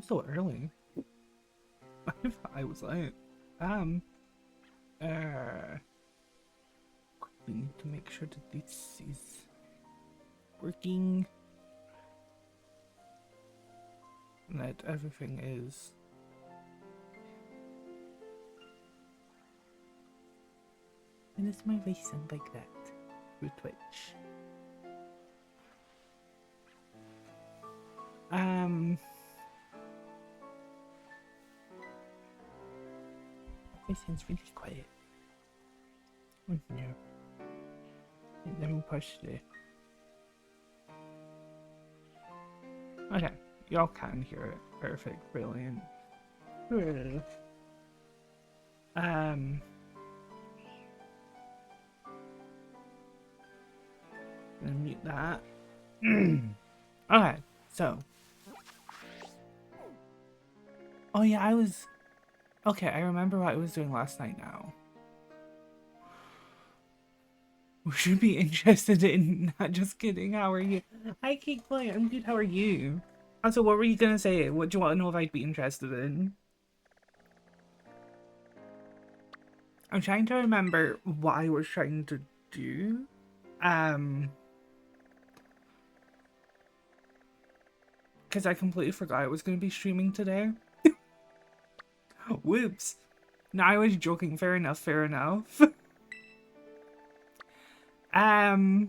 I'm so early. I was late. We need to make sure that this is working. And that everything is. And does my voice sound like that through Twitch? It sounds really quiet. Oh no. Let me push it. Okay, y'all can hear it. Perfect, brilliant. Gonna mute that. Okay, so. Oh yeah, I was. Okay, I remember what I was doing last night now. We should be interested in. Not just kidding. How are you? Hi, Cake Boy. I'm good. How are you? Also, what were you gonna say? What do you want to know if I'd be interested in? I'm trying to remember what I was trying to do. Because I completely forgot I was going to be streaming today. Whoops. No, I was joking. Fair enough, fair enough. No,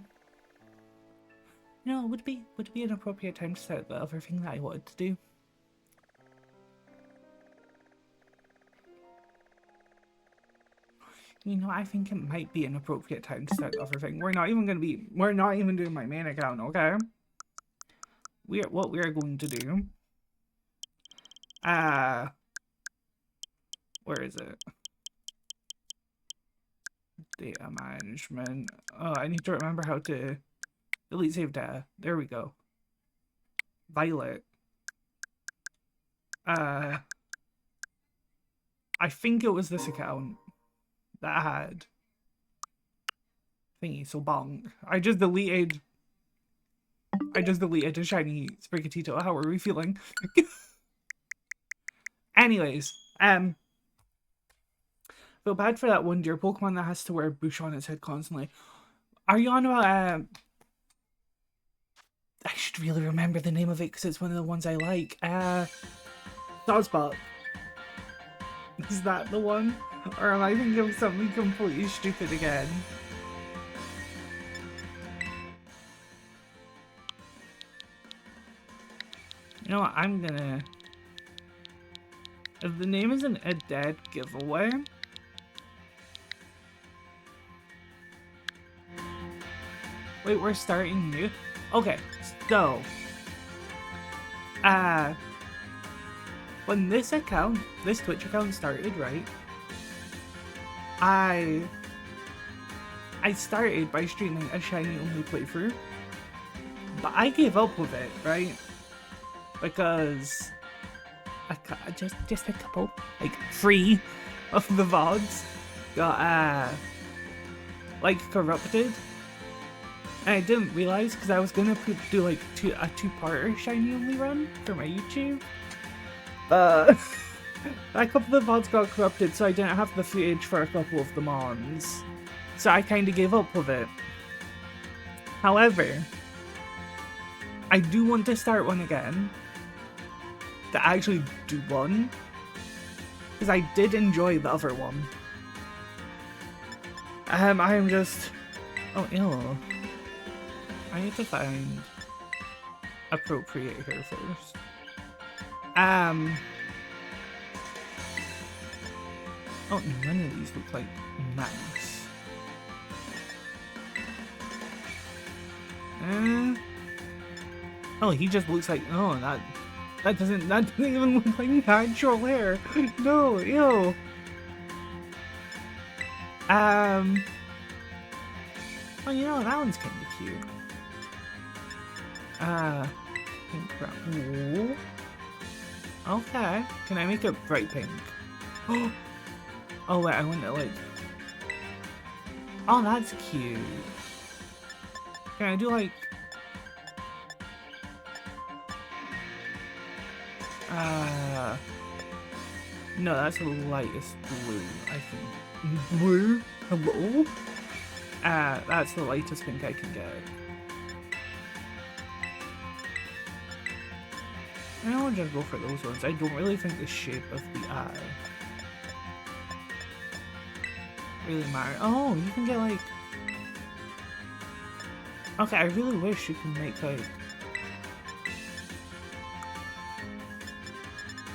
would it be an appropriate time to start the other thing that I wanted to do? You know, I think it might be an appropriate time to start the other thing. We're not even doing my main account, okay? What we are going to do. Where is it? Data management. Oh, I need to remember how to delete save data. There we go. Violet. I think it was this account that had thingy, so bonk. I just deleted a shiny Sprigatito. How are we feeling? Anyways, feel bad for that one dear Pokemon that has to wear a bush on its head constantly. Are you on about I should really remember the name of it because it's one of the ones I like. Dodgebot. Is that the one? Or am I thinking of something completely stupid again? You know what, I'm gonna... If the name isn't a dead giveaway... Wait, we're starting new? Okay, so... when this Twitch account started, right? I started by streaming a shiny only playthrough. But I gave up with it, right? Because just a couple, like 3 of the VODs got like corrupted. And I didn't realize because I was gonna do like a 2-parter shiny only run for my YouTube. A couple of the VODs got corrupted, so I didn't have the footage for a couple of the Mons. So I kind of gave up with it. However, I do want to start one again. To actually do one. Because I did enjoy the other one. I am just... Oh, ew. I need to find appropriate here first. Oh, none of these look like nice. Oh, he just looks like, oh, that doesn't even look like natural hair. No, ew. Oh, you know, that one's kind of cute. Pink brown. Ooh. Okay. Can I make it bright pink? Oh, wait, I want it like... Oh, that's cute. Can I do like... No, that's the lightest blue, I think. Blue? Hello? That's the lightest pink I can get. I'll just go for those ones. I don't really think the shape of the eye really matters. Oh, you can get like... Okay, I really wish you can make like...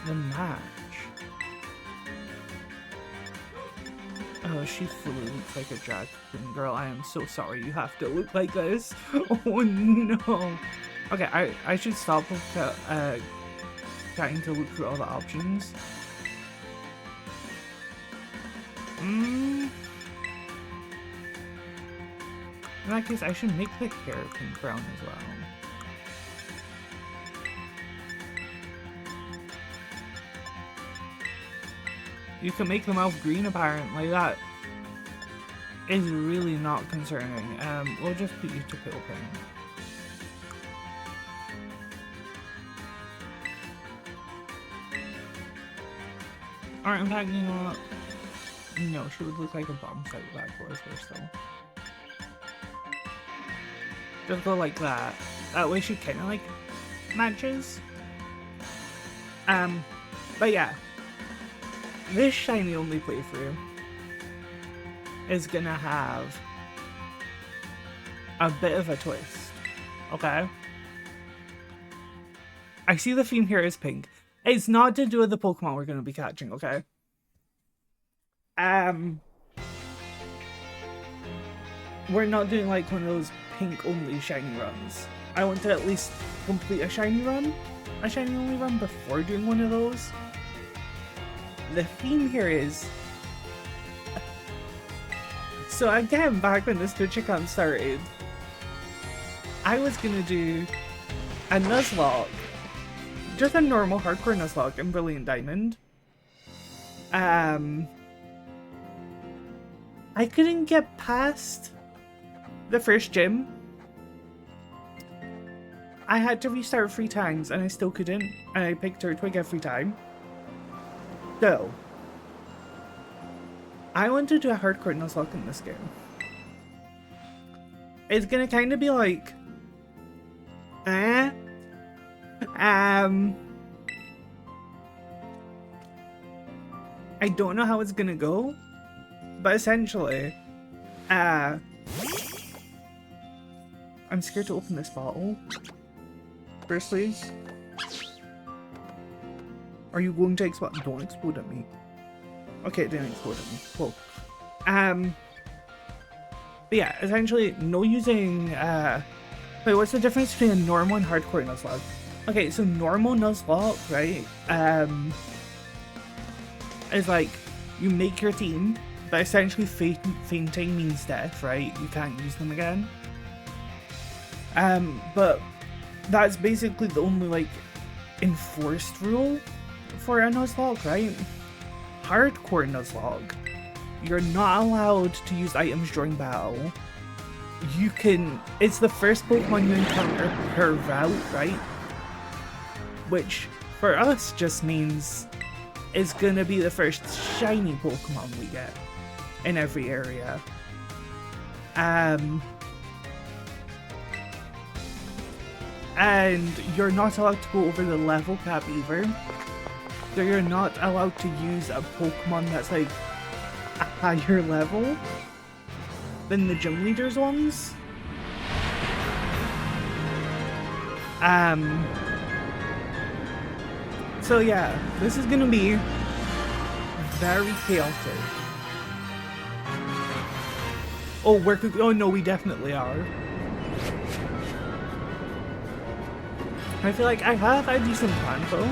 the match. Oh, she fully looks like a drag queen girl. I am so sorry you have to look like this. Oh no. Okay, I should stop trying to look through all the options. In that case, I should make the hair pink brown as well. You can make the mouth green apparently. That is really not concerning. We'll just put you to pale pink. Alright, in fact, you know what? No, she would look like a bomb site back for us first though. Just go like that. That way she kinda like matches. But yeah. This shiny only playthrough is gonna have a bit of a twist. Okay? I see the theme here is pink. It's not to do with the Pokemon we're gonna be catching, okay? We're not doing like one of those pink only shiny runs. I want to at least complete a shiny only run before doing one of those. The theme here is... So again, back when this Twitch account started, I was gonna do a Nuzlocke. Just a normal hardcore Nuzlocke in Brilliant Diamond. I couldn't get past the first gym. I had to restart 3 times and I still couldn't. And I picked Turtwig every time. So, I want to do a hardcore Nuzlocke in this game. It's gonna kind of be like... I don't know how it's gonna go, but essentially, I'm scared to open this bottle. Firstly, are you going to explode? Don't explode at me. Okay, it didn't explode at me. Cool. But yeah, essentially, no using, wait, what's the difference between a normal and hardcore Nuzlocke? Okay, so normal Nuzlocke, right, is like, you make your team, but essentially fainting means death, right? You can't use them again. But that's basically the only, like, enforced rule for a Nuzlocke, right? Hardcore Nuzlocke, you're not allowed to use items during battle. You can... It's the first Pokemon you encounter per route, right? Which, for us, just means it's gonna be the first shiny Pokemon we get in every area. And you're not allowed to go over the level cap either. So you're not allowed to use a Pokemon that's like a higher level than the gym leaders ones. So yeah, this is gonna be very chaotic. Oh, oh no, we definitely are. I feel like I have a decent plan though,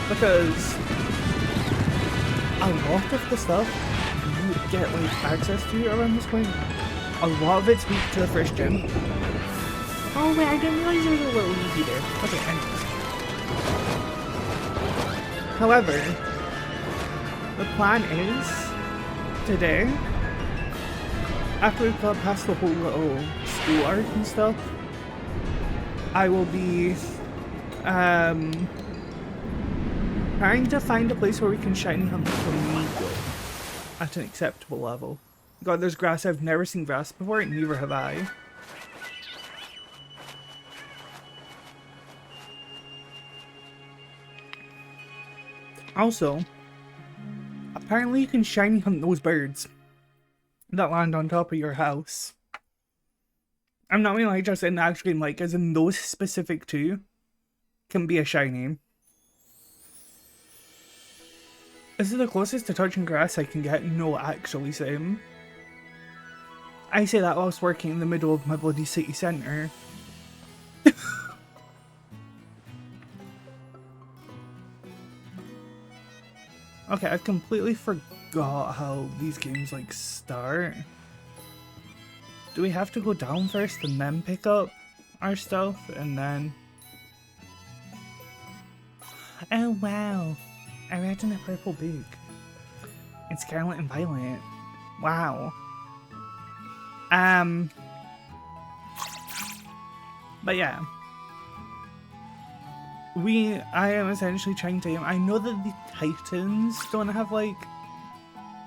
because a lot of the stuff you get like access to around this point, a lot of it's weak to the first gym. Oh wait, I didn't realize there was a little easy there. Okay, anyways. However, the plan is, today, after we've got past the whole little school arc and stuff, I will be trying to find a place where we can shiny hunt the flamingo at an acceptable level. God, there's grass. I've never seen grass before, and neither have I. Also, apparently you can shiny hunt those birds that land on top of your house. I'm not really just in the actual game, like, as in those specific two can be a shiny. This is the closest to touching grass I can get. No, actually, same. I say that whilst working in the middle of my bloody city centre. Okay, I've completely forgot how these games, like, start. Do we have to go down first and then pick up our stuff and then... Oh wow, I read in a purple book. It's Scarlet and Violet. Wow. But yeah. I am essentially trying to... I know that the Titans don't have, like,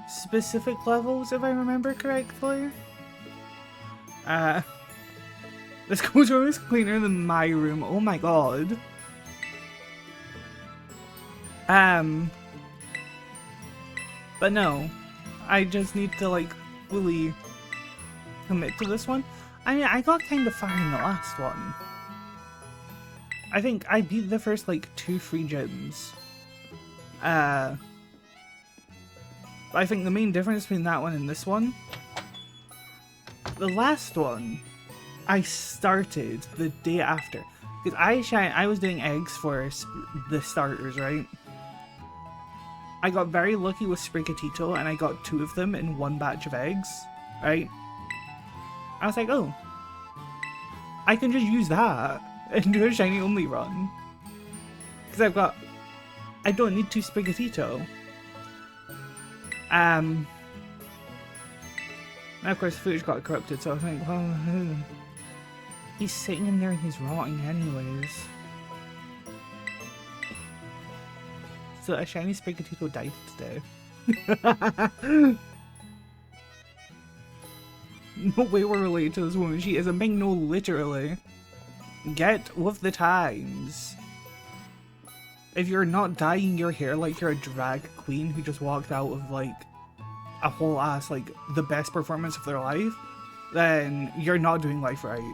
specific levels, if I remember correctly. This coach room is cleaner than my room. Oh my god. But no. I just need to, like, fully commit to this one. I mean, I got kind of far in the last one. I think I beat the first, like, 2 free gyms. But I think the main difference between that one and this one, the last one, I started the day after. Because I was doing eggs for the starters, right? I got very lucky with Sprigatito, and I got 2 of them in 1 batch of eggs, right? I was like, oh, I can just use that and do a shiny only run. Because I don't need 2 Sprigatito. Now of course the footage got corrupted, so I was like, well, he's sitting in there and he's rotting anyways. So a shiny Sprigatito died today. No way we're related to this woman. She is a big no, literally. Get with the times. If you're not dyeing your hair like you're a drag queen who just walked out of, like, a whole ass, like, the best performance of their life, then you're not doing life right.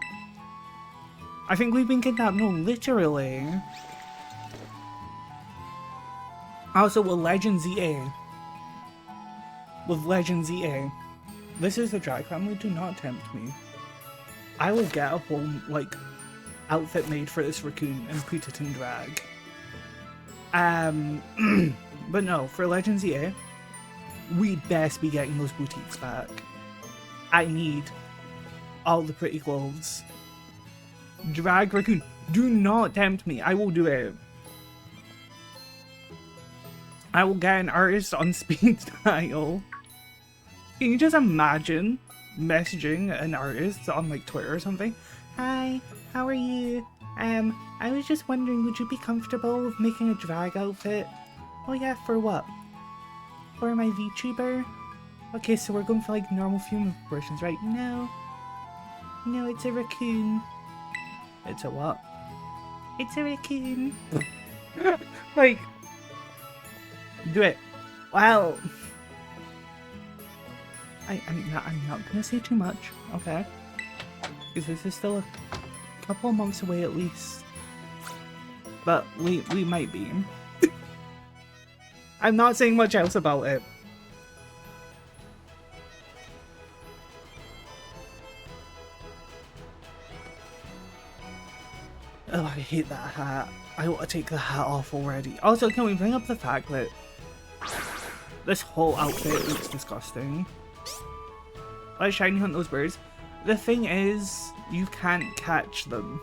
I think we've been kidnapped. No, literally. Also, with Legend ZA. With Legend ZA. This is the drag family. Do not tempt me. I will get a whole, like, outfit made for this raccoon and put it in drag. But no, for Legend ZA, we'd best be getting those boutiques back. I need all the pretty clothes. Drag raccoon. Do not tempt me. I will do it. I will get an artist on speed dial. Can you just imagine messaging an artist on, like, Twitter or something? Hi, how are you? I was just wondering, would you be comfortable with making a drag outfit? Oh yeah, for what? For my VTuber? Okay, so we're going for, like, normal female proportions, right? No. No, it's a raccoon. It's a what? It's a raccoon. Like, do it. Wow. I'm not gonna say too much, okay? Because this is still a couple of months away at least. But we might be. I'm not saying much else about it. Oh, I hate that hat. I want to take the hat off already. Also, can we bring up the fact that this whole outfit looks disgusting? Let's shiny hunt those birds. The thing is, you can't catch them.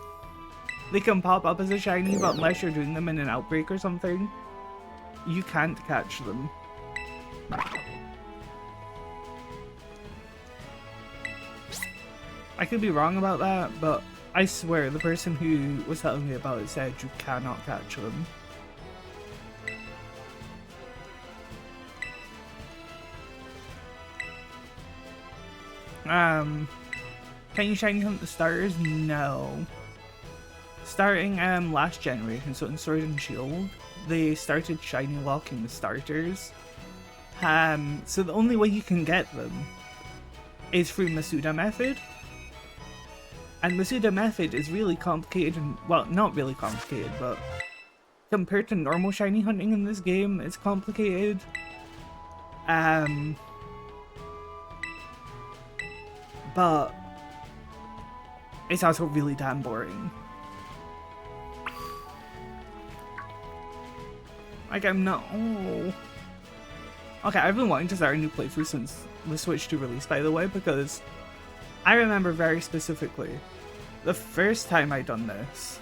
They can pop up as a shiny, but unless you're doing them in an outbreak or something, you can't catch them. I could be wrong about that, but I swear the person who was telling me about it said you cannot catch them. Can you shiny hunt the starters? No. Starting last generation, so in Sword and Shield, they started shiny locking the starters. So the only way you can get them is through Masuda method. And Masuda method is really complicated, and, well, not really complicated, but compared to normal shiny hunting in this game, it's complicated. But it's also really damn boring. Like, I'm not... Oh. Okay, I've been wanting to start a new playthrough since the Switch 2 release, by the way, because I remember very specifically the first time I done this.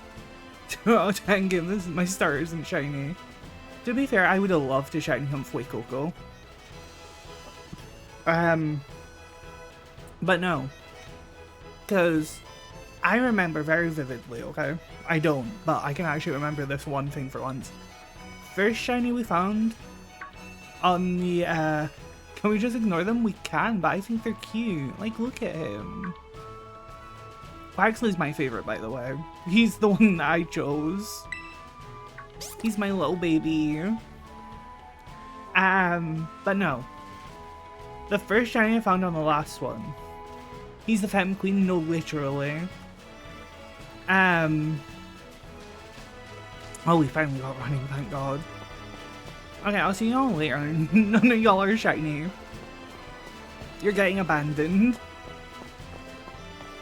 I'll try and give this my starters in shiny. To be fair, I would have loved to shiny hunt Fuecoco. But no. Because I remember very vividly, okay? I don't, but I can actually remember this one thing for once. First shiny we found on the, can we just ignore them? We can, but I think they're cute. Like, look at him. Quaxley's my favorite, by the way. He's the one that I chose. He's my little baby. But no. The first shiny I found on the last one. He's the Femme Queen, no, literally. Oh, we finally got running, thank God. Okay, I'll see y'all later. None of y'all are shiny. You're getting abandoned.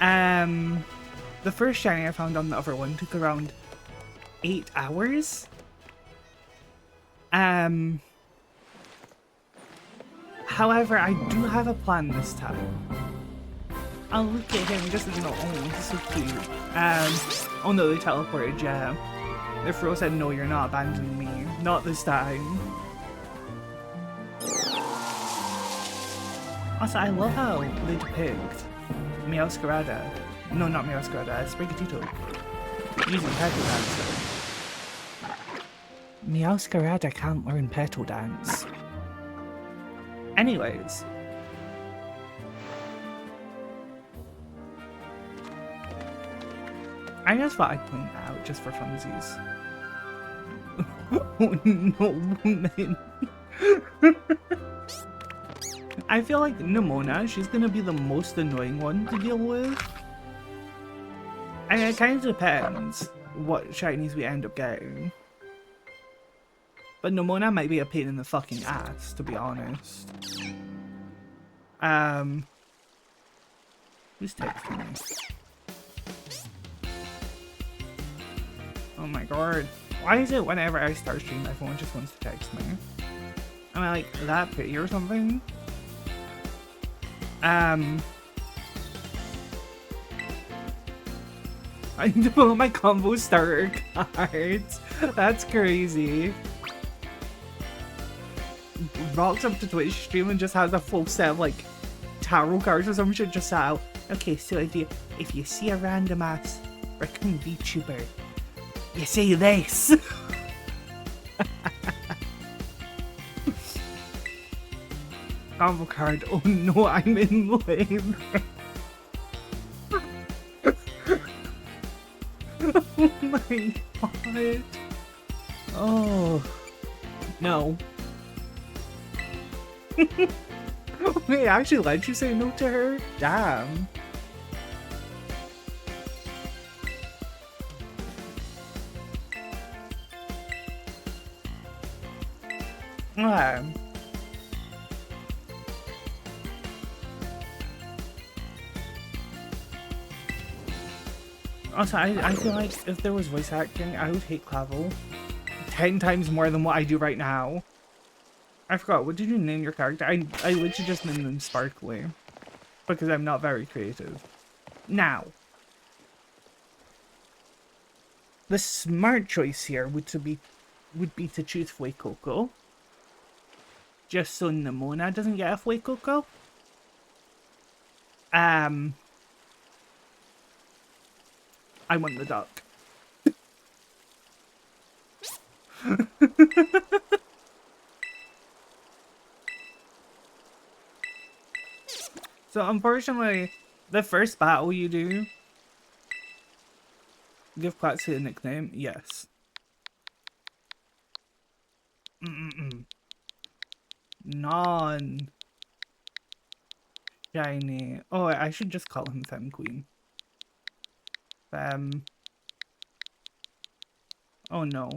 The first shiny I found on the other one took around 8 hours. However, I do have a plan this time. I'll look at him just as no. Oh, he's so cute. Oh no, they teleported, yeah. The Fro said, no, you're not abandoning me. Not this time. Also, I love how they depict Meowscarada. No, not Meowscarada, Sprigatito. Using Petal Dancer. Meowscarada can't learn Petal Dance. Anyways. I just thought I'd point out just for funsies. Oh no, woman. I feel like Nimona, she's gonna be the most annoying one to deal with. And it kind of depends what shinies we end up getting. But Nimona might be a pain in the fucking ass, to be honest. Who's texting me? Oh my god. Why is it whenever I start streaming, my phone just wants to text me? Am I like that pretty or something? I need to pull out my combo starter cards. That's crazy. Rocks up to Twitch stream and just has a full set of like tarot cards or some shit just out. Okay, so if you see a random ass raccoon VTuber, you say this. Combo card. Oh no, I'm in lane. Oh my god. Oh no. Wait, I actually let you say no to her? Damn. Also, I feel like if there was voice acting, I would hate Clavel 10 times more than what I do right now. I forgot, what did you name your character? I literally just named them Sparkly. Because I'm not very creative. Now. The smart choice here would be to choose Fuecoco. Just so Nimona doesn't get a Fuecoco. I want the duck. So unfortunately, the first battle you do, give Quatsu a nickname. Yes. Non shiny. Oh, I should just call him Fem Queen. Fem. Oh no.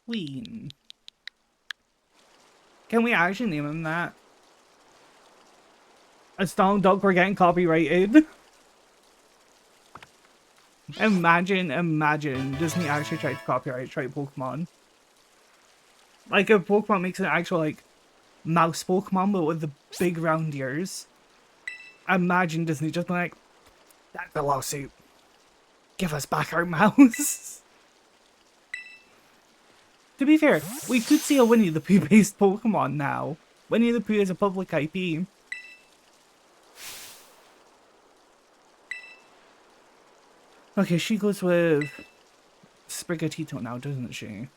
Queen. Can we actually name him that? A Stonk Dog, we're getting copyrighted. Imagine Disney actually tried to copyright Pokemon. Like if Pokemon makes an actual like mouse Pokemon but with the big round ears. Imagine Disney just being like, that's a lawsuit. Give us back our mouse. To be fair, we could see a Winnie the Pooh based Pokemon now. Winnie the Pooh is a public IP. Okay, she goes with Sprigatito now, doesn't she?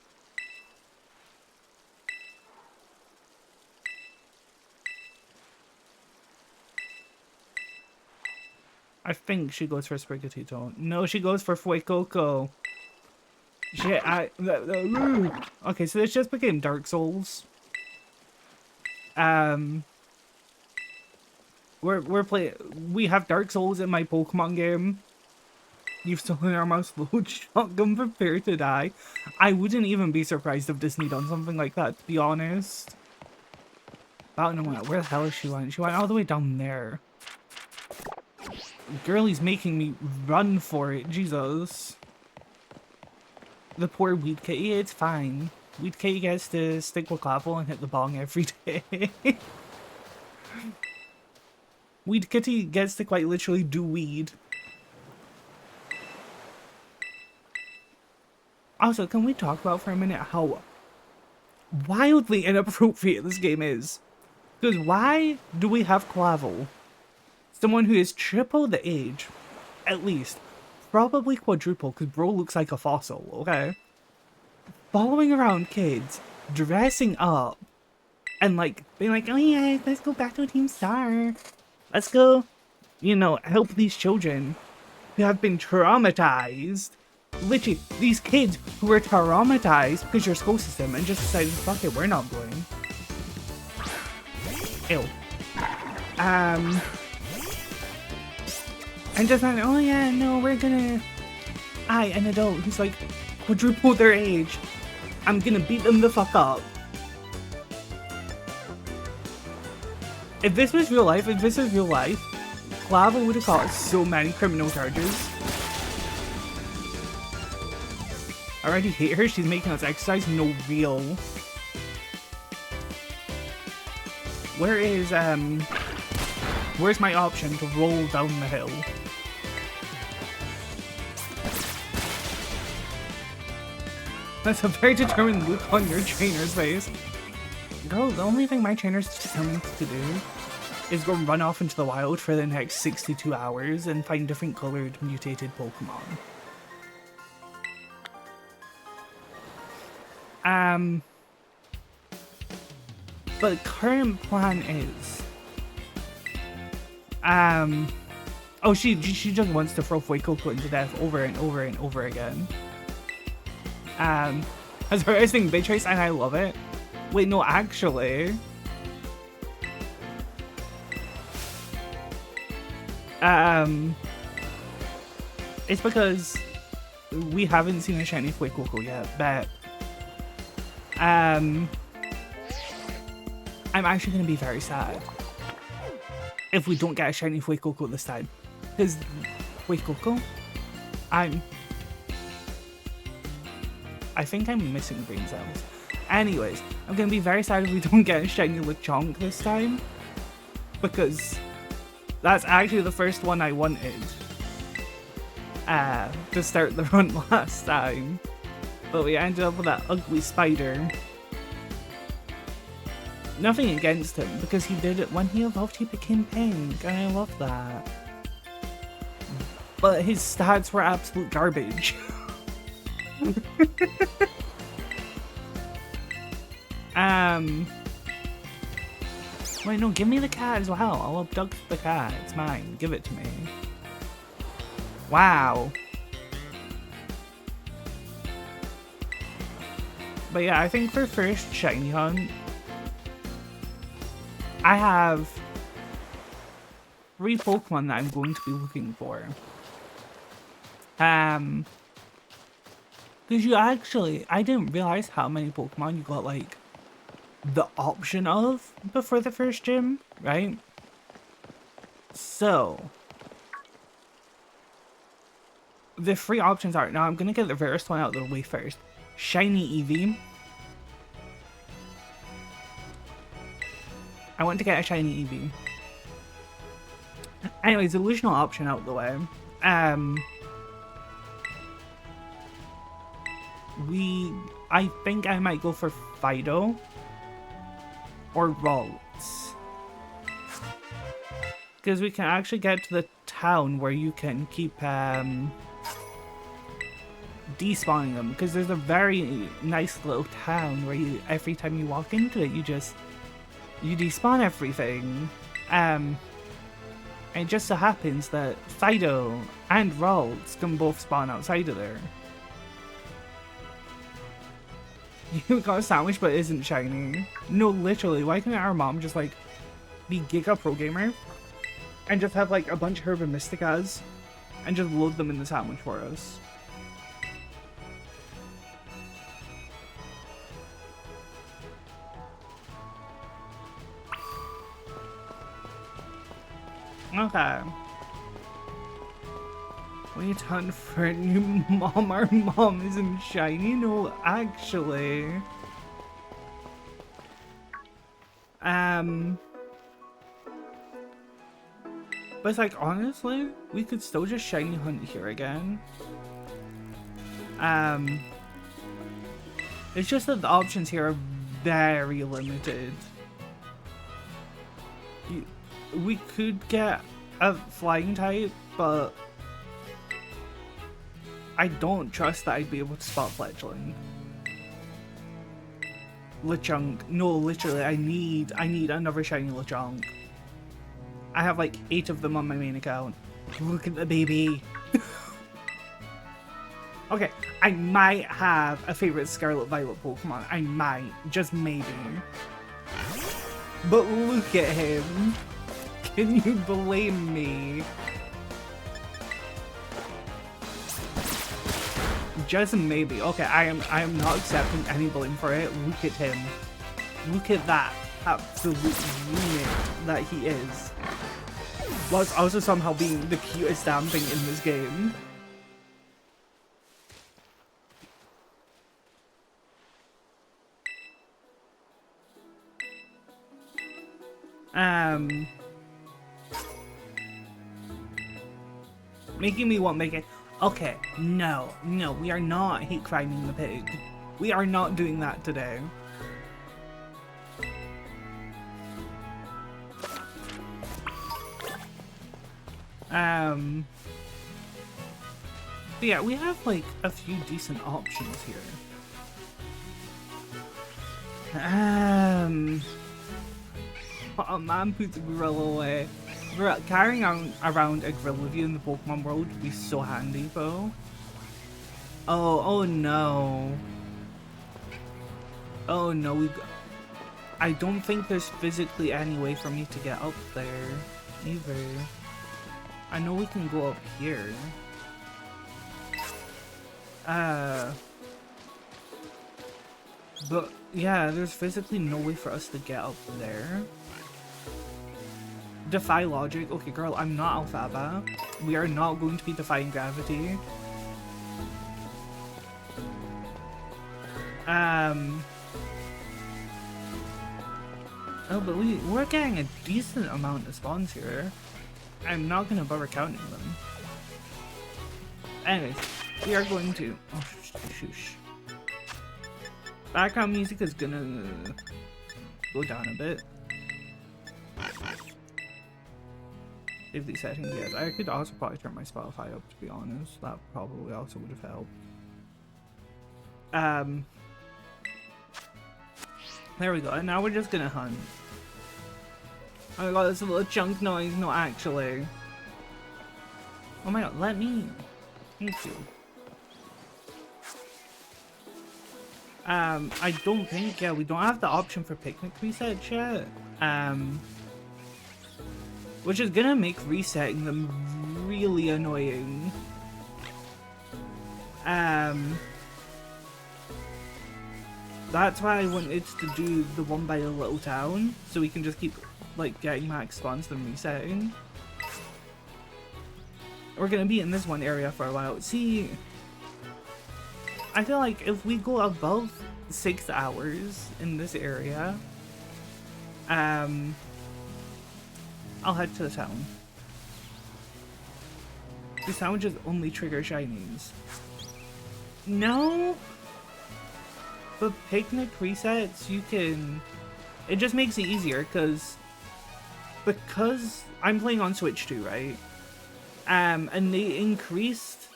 I think she goes for Sprigatito. No, she goes for Fuecoco. Shit, okay, so this just became Dark Souls. We have Dark Souls in my Pokemon game. You've stolen our mouse load shotgun, prepare to die. I wouldn't even be surprised if Disney done something like that, to be honest. Where the hell is she went? She went all the way down there. Girlie's making me run for it, Jesus. The poor Weed Kitty, it's fine. Weed Kitty gets to stick with Clavel and hit the bong every day. Weed Kitty gets to quite literally do weed. Also, can we talk about for a minute how wildly inappropriate this game is? Because why do we have Clavel? Someone who is triple the age, at least, probably quadruple, because bro looks like a fossil, okay? Following around kids, dressing up, and like, being like, oh yeah, let's go back to Team Star. Let's go, you know, help these children who have been traumatized. Literally, these kids who were traumatized because your school system and just decided, fuck it, we're not going. Ew. And just like, oh yeah, no, we're gonna... an adult who's like quadruple their age, I'm gonna beat them the fuck up. If this was real life, Clavel would have caught so many criminal charges. I already hate her, she's making us exercise, no real. Where's my option to roll down the hill? That's a very determined look on your trainer's face. Girl, the only thing my trainer's determined to do is go run off into the wild for the next 62 hours and find different colored mutated Pokemon. But current plan is, oh, she just wants to throw Fuecoco into death over and over and over again. As her I think Beatrice, and I love it. Wait, no, actually, it's because we haven't seen a shiny Fuecoco yet, but I'm actually going to be very sad if we don't get a shiny Fuecoco this time. Because Fuecoco, I think I'm missing brain cells. Anyways, I'm going to be very sad if we don't get a shiny Lechonk this time. Because that's actually the first one I wanted to start the run last time. But we ended up with that ugly spider. Nothing against him, because he did it when he evolved, he became pink, and I love that. But his stats were absolute garbage. Wait, no, give me the cat as well. I'll abduct the cat. It's mine. Give it to me. Wow. But yeah, I think for first shiny hunt, I have 3 Pokemon that I'm going to be looking for. Because you actually, I didn't realize how many Pokemon you got, like, the option of before the first gym, right? So, the 3 options are, now I'm going to get the rarest one out of the way first. Shiny Eevee. I want to get a shiny Eevee. Anyways, illusional option out of the way. I think I might go for Fido or Ralts, because we can actually get to the town where you can keep despawning them, because there's a very nice little town where you, every time you walk into it, you despawn everything. And it just so happens that Fido and Ralts can both spawn outside of there. You got a sandwich but it isn't shiny. No, literally, why can't our mom just like be Giga Pro Gamer and just have like a bunch of Herb and Mysticas and just load them in the sandwich for us? Okay. Wait hunt for a new mom. Our mom isn't shiny. No, actually. But it's like, honestly, we could still just shiny hunt here again. It's just that the options here are very limited. We could get a flying type, but I don't trust that I'd be able to spot Fletchling. Lechonk. No, literally, I need another shiny Lechonk. I have like 8 of them on my main account. Look at the baby. Okay, I might have a favorite Scarlet Violet Pokemon. I might, just maybe. But look at him. Can you blame me? Just maybe. Okay, I am not accepting any blame for it. Look at him. Look at that absolute unit that he is. Whilst also somehow being the cutest damn thing in this game. Making me want making. Okay, no, we are not hate criming the pig. We are not doing that today. But yeah, we have like a few decent options here. Oh man, put the gorilla away. Carrying around a gorilla with you in the Pokemon world would be so handy, though. Oh no. Oh no, I don't think there's physically any way for me to get up there, either. I know we can go up here. But yeah, there's physically no way for us to get up there. Defy logic. Okay, girl, I'm not Alphaba. We are not going to be defying gravity. Oh, but we're getting a decent amount of spawns here. I'm not gonna bother counting them. Anyways, we are going to. Oh, shush. Background music is gonna go down a bit. Save these settings, yes. I could also probably turn my Spotify up, to be honest. That probably also would have helped. There we go. And now we're just gonna hunt. Oh my god, that's a little chunk noise. No, actually. Oh my god, let me. Thank you. I don't think, yeah, we don't have the option for picnic resets yet. Which is gonna make resetting them really annoying. That's why I wanted to do the one by the little town, so we can just keep, like, getting max spawns and resetting. We're gonna be in this one area for a while. See, I feel like if we go above 6 hours in this area, I'll head to the town. This town just only triggers shinies. No! But picnic resets, you can... It just makes it easier, because I'm playing on Switch too, right? And they increased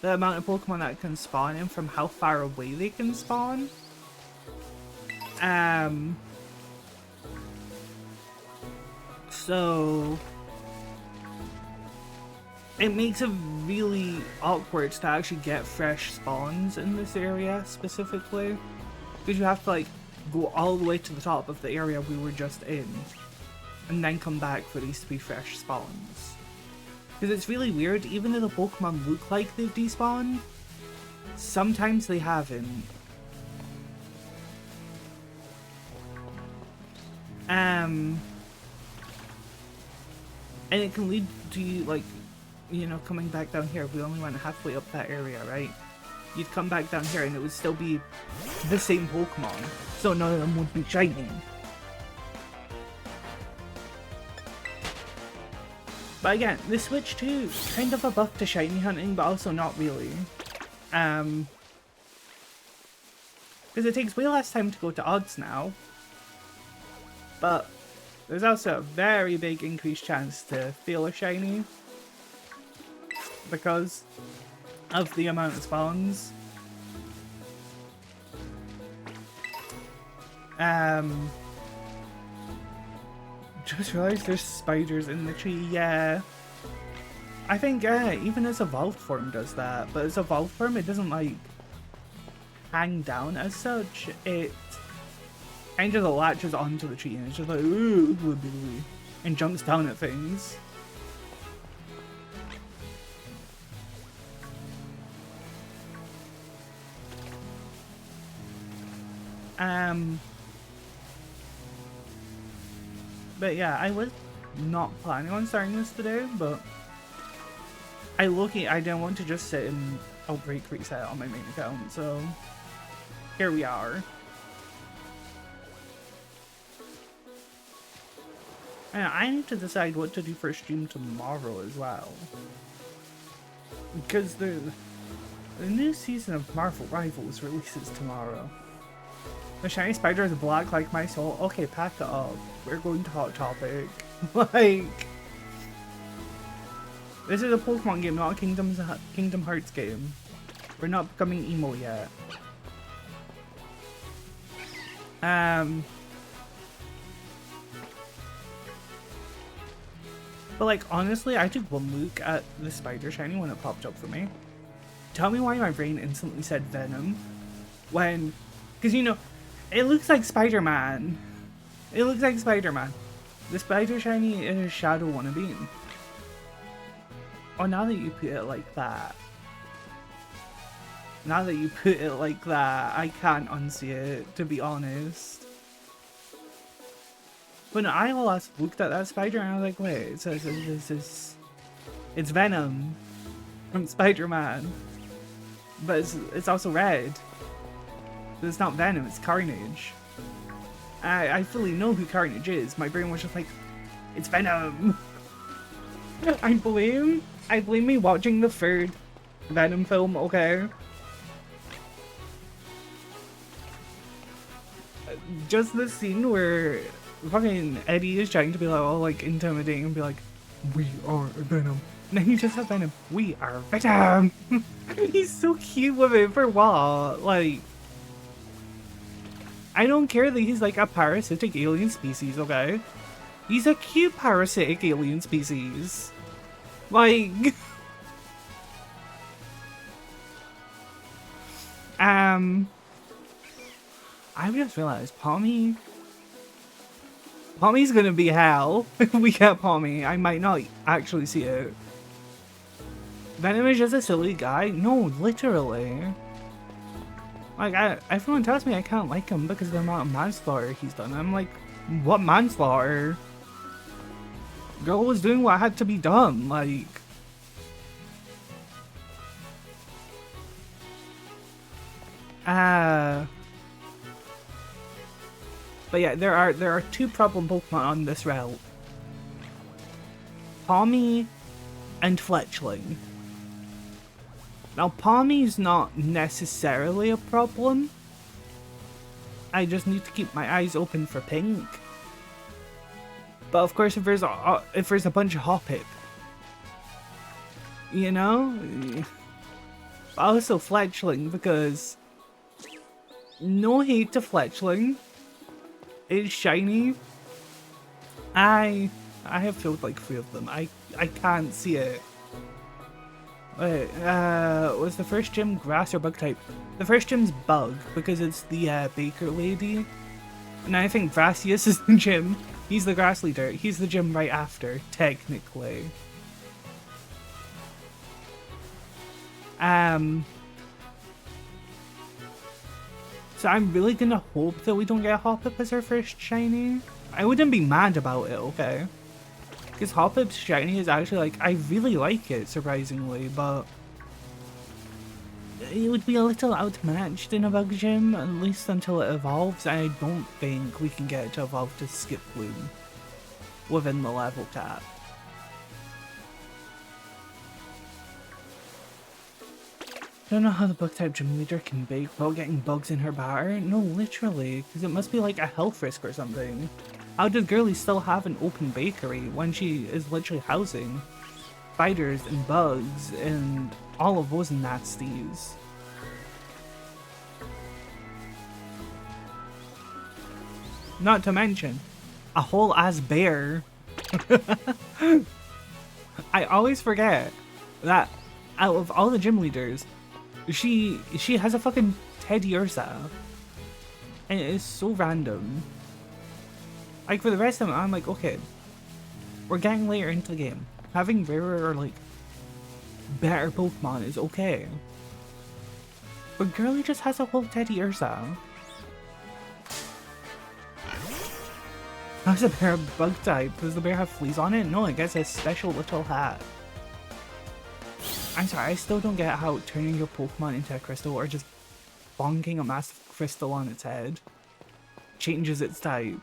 the amount of Pokemon that can spawn in from how far away they can spawn. So it makes it really awkward to actually get fresh spawns in this area specifically, because you have to like go all the way to the top of the area we were just in and then come back for these to be fresh spawns. Because it's really weird, even though the Pokemon look like they've despawned, sometimes they haven't. And it can lead to you, like, you know, coming back down here. We only went halfway up that area, right? You'd come back down here and it would still be the same Pokemon, so none of them would be shiny. But again, the Switch 2 kind of a buff to shiny hunting, but also not really. Because it takes way less time to go to odds now. But there's also a very big increased chance to fail a shiny because of the amount of spawns. Just realized there's spiders in the tree, yeah. I think, even as evolved form does that, but as evolved form it doesn't, like, hang down as such. It kind of latches onto the tree and it's just like, ooh, and jumps down at things. But yeah, I was not planning on starting this today, but I didn't want to just sit and Outbreak reset on my main account, so here we are. And I need to decide what to do for stream tomorrow as well, because the new season of Marvel Rivals releases tomorrow. The shiny spider is black like my soul. Okay, pack it up. We're going to Hot Topic. Like, this is a Pokemon game, not a Kingdom Hearts game. We're not becoming emo yet. But like, honestly, I took one look at the spider shiny when it popped up for me. Tell me why my brain instantly said Venom when, because you know, it looks like Spider-Man. It looks like Spider-Man. The spider shiny is Shadow Wannabe. Oh, now that you put it like that. Now that you put it like that, I can't unsee it, to be honest. When I last looked at that spider, I was like, wait, it's Venom from Spider-Man. But it's also red. But it's not Venom, it's Carnage. I fully know who Carnage is. My brain was just like, it's Venom. I blame me watching the third Venom film, okay? Just the scene where fucking Eddie is trying to be like all like intimidating and be like, we are Venom. And then you just have Venom, we are Venom. He's so cute with it, for what? Like, I don't care that he's like a parasitic alien species, okay? He's a cute parasitic alien species. Like... I just realized Pommy's gonna be hell if we get Pommy. I might not actually see it. Venom is just a silly guy? No, literally. Like, everyone tells me I can't like him because of the amount of manslaughter he's done. I'm like, what manslaughter? Girl was doing what had to be done, like... But yeah, there are two problem Pokemon on this route. Pommy and Fletchling. Now, Pommy's not necessarily a problem. I just need to keep my eyes open for pink. But of course, if there's a bunch of Hoppip, you know, also Fletchling, because no hate to Fletchling, it's shiny. I have filled like 3 of them. I can't see it. Wait, was the first gym grass or bug type? The first gym's bug, because it's the baker lady. And I think Brassius is the gym. He's the grass leader. He's the gym right after, technically. So I'm really gonna hope that we don't get Hoppip as our first shiny. I wouldn't be mad about it, okay? Because Hoppip's shiny is actually like, I really like it, surprisingly, but it would be a little outmatched in a bug gym, at least until it evolves. I don't think we can get it to evolve to Skip Bloom within the level cap. I don't know how the bug type gym leader can bake without getting bugs in her bar. No, literally, because it must be like a health risk or something. How does Girly still have an open bakery when she is literally housing spiders and bugs and all of those nasties? Not to mention, a whole ass bear. I always forget that out of all the gym leaders, she has a fucking Teddy Ursa. And it is so random. Like, for the rest of them, I'm like, okay, we're getting later into the game. Having rarer or, like, better Pokemon is okay. But Girly just has a whole Teddy Ursa. How's the bear bug type? Does the bear have fleas on it? No, it gets a special little hat. I'm sorry, I still don't get how turning your Pokemon into a crystal or just bonking a massive crystal on its head changes its type.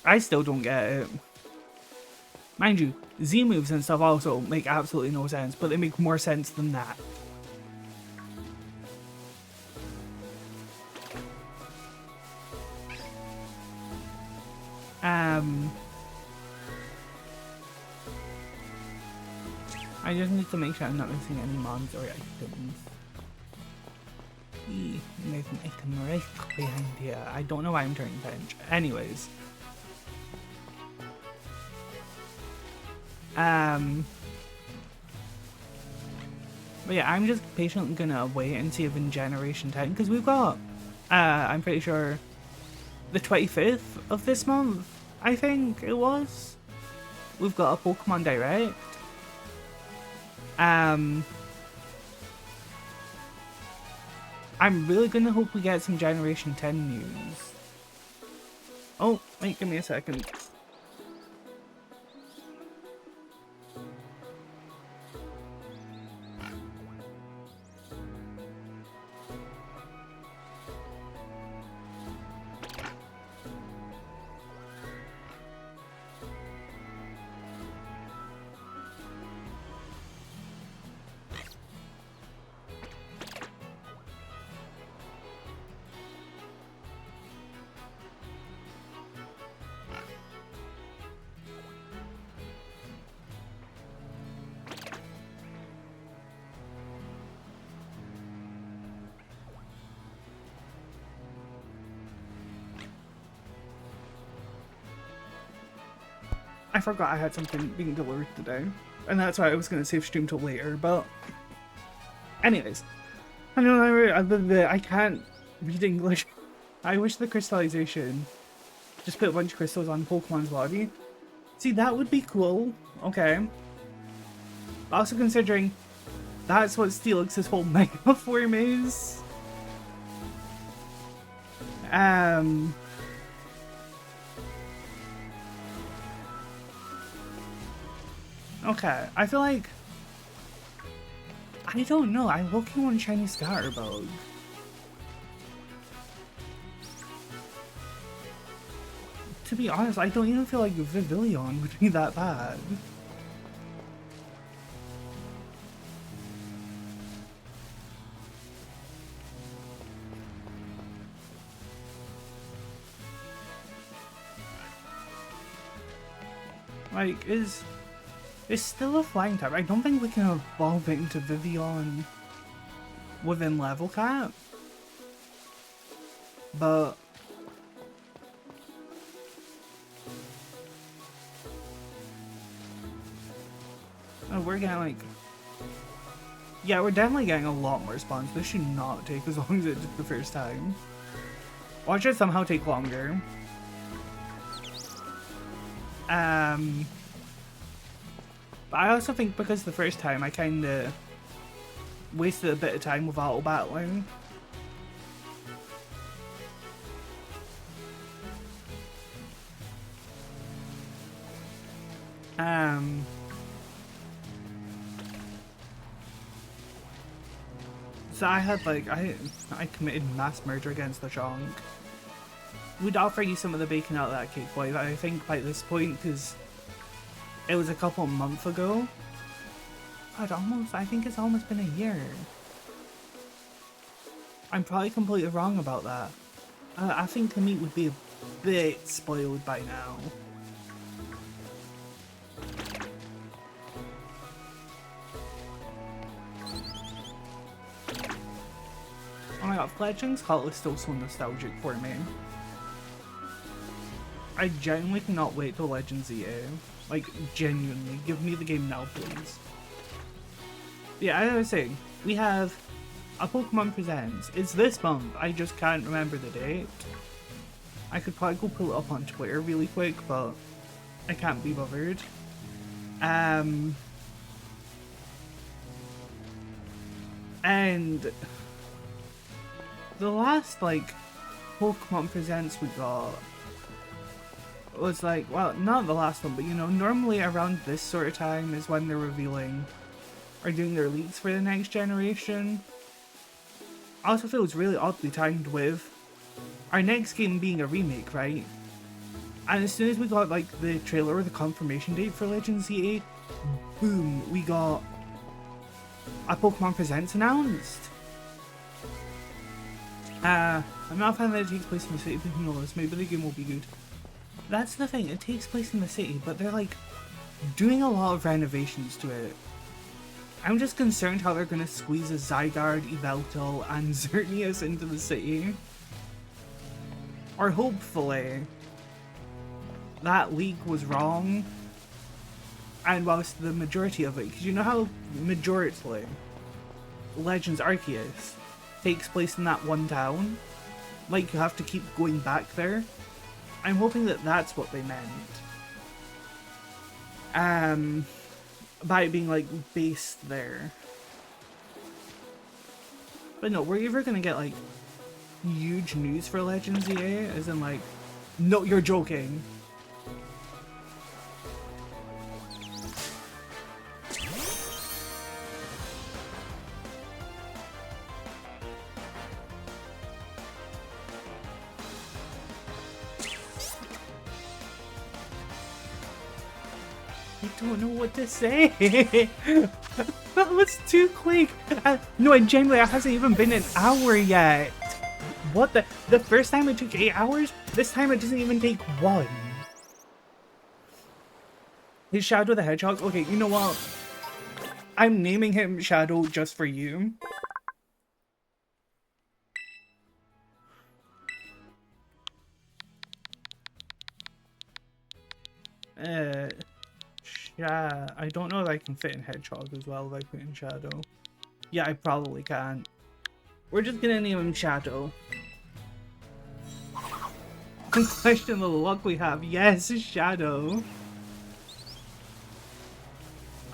I still don't get it. Mind you, Z moves and stuff also make absolutely no sense, but they make more sense than that. I just need to make sure I'm not missing any mons or items. There's an item right behind here. I don't know why I'm turning pinch. Anyways. But yeah, I'm just patiently gonna wait and see if in Generation 10, because we've got, I'm pretty sure, the 25th of this month, I think it was. We've got a Pokemon Direct. I'm really gonna hope we get some Generation 10 news. Oh, wait, give me a second. I forgot I had something being delivered today. And that's why I was going to save stream till later, but... Anyways. I know I can't read English. I wish the crystallization just put a bunch of crystals on Pokemon's body. See, that would be cool. Okay. Also considering that's what Steelix's whole Mega form is. Okay, I feel like... I don't know, I low-key want shiny Scatterbug. To be honest, I don't even feel like Vivillon would be that bad. Like, it's still a flying type. I don't think we can evolve it into Vivillon within level cap. But... oh, we're getting like... yeah, we're definitely getting a lot more spawns. This should not take as long as it did the first time. Watch it somehow take longer. But I also think because the first time I kinda wasted a bit of time with auto battling. So I had like, I committed mass murder against the chunk. We'd offer you some of the bacon out of that cake boy, but I think by this point, because it was a couple of months ago. God, I think it's almost been a year. I'm probably completely wrong about that. I think the meat would be a bit spoiled by now. Oh my god, Fletching's Cult is still so nostalgic for me. I genuinely cannot wait till Legends EA. Like, genuinely. Give me the game now, please. Yeah, as I was saying, we have a Pokemon Presents. It's this month, I just can't remember the date. I could probably go pull it up on Twitter really quick, but I can't be bothered. And the last, like, Pokemon Presents we got was like, well, not the last one, but you know, normally around this sort of time is when they're revealing or doing their leaks for the next generation. I also feel it's really oddly timed with our next game being a remake, right? And as soon as we got like the trailer or the confirmation date for Legends EA, boom, we got a Pokemon Presents announced. I'm not a fan that it takes place in the city, but who knows, maybe the game will be good. That's the thing, it takes place in the city, but they're like doing a lot of renovations to it. I'm just concerned how they're gonna squeeze a Zygarde, Yveltal, and Xerneas into the city. Or hopefully, that leak was wrong, and whilst the majority of it, because you know how majority Legends Arceus takes place in that one town? Like, you have to keep going back there. I'm hoping that that's what they meant. By it being, like, based there. But no, we're either gonna get, like, huge news for Legends EA, as in, like, no, you're joking. I don't know what to say. That was too quick. No, and genuinely, it hasn't even been an hour yet. What the? The first time it took 8 hours? This time it doesn't even take 1. His Shadow the Hedgehog? Okay, you know what? I'm naming him Shadow just for you. Yeah, I don't know if I can fit in Hedgehog as well if I put in Shadow. Yeah, I probably can't. We're just gonna name him Shadow. Question the luck we have. Yes, Shadow.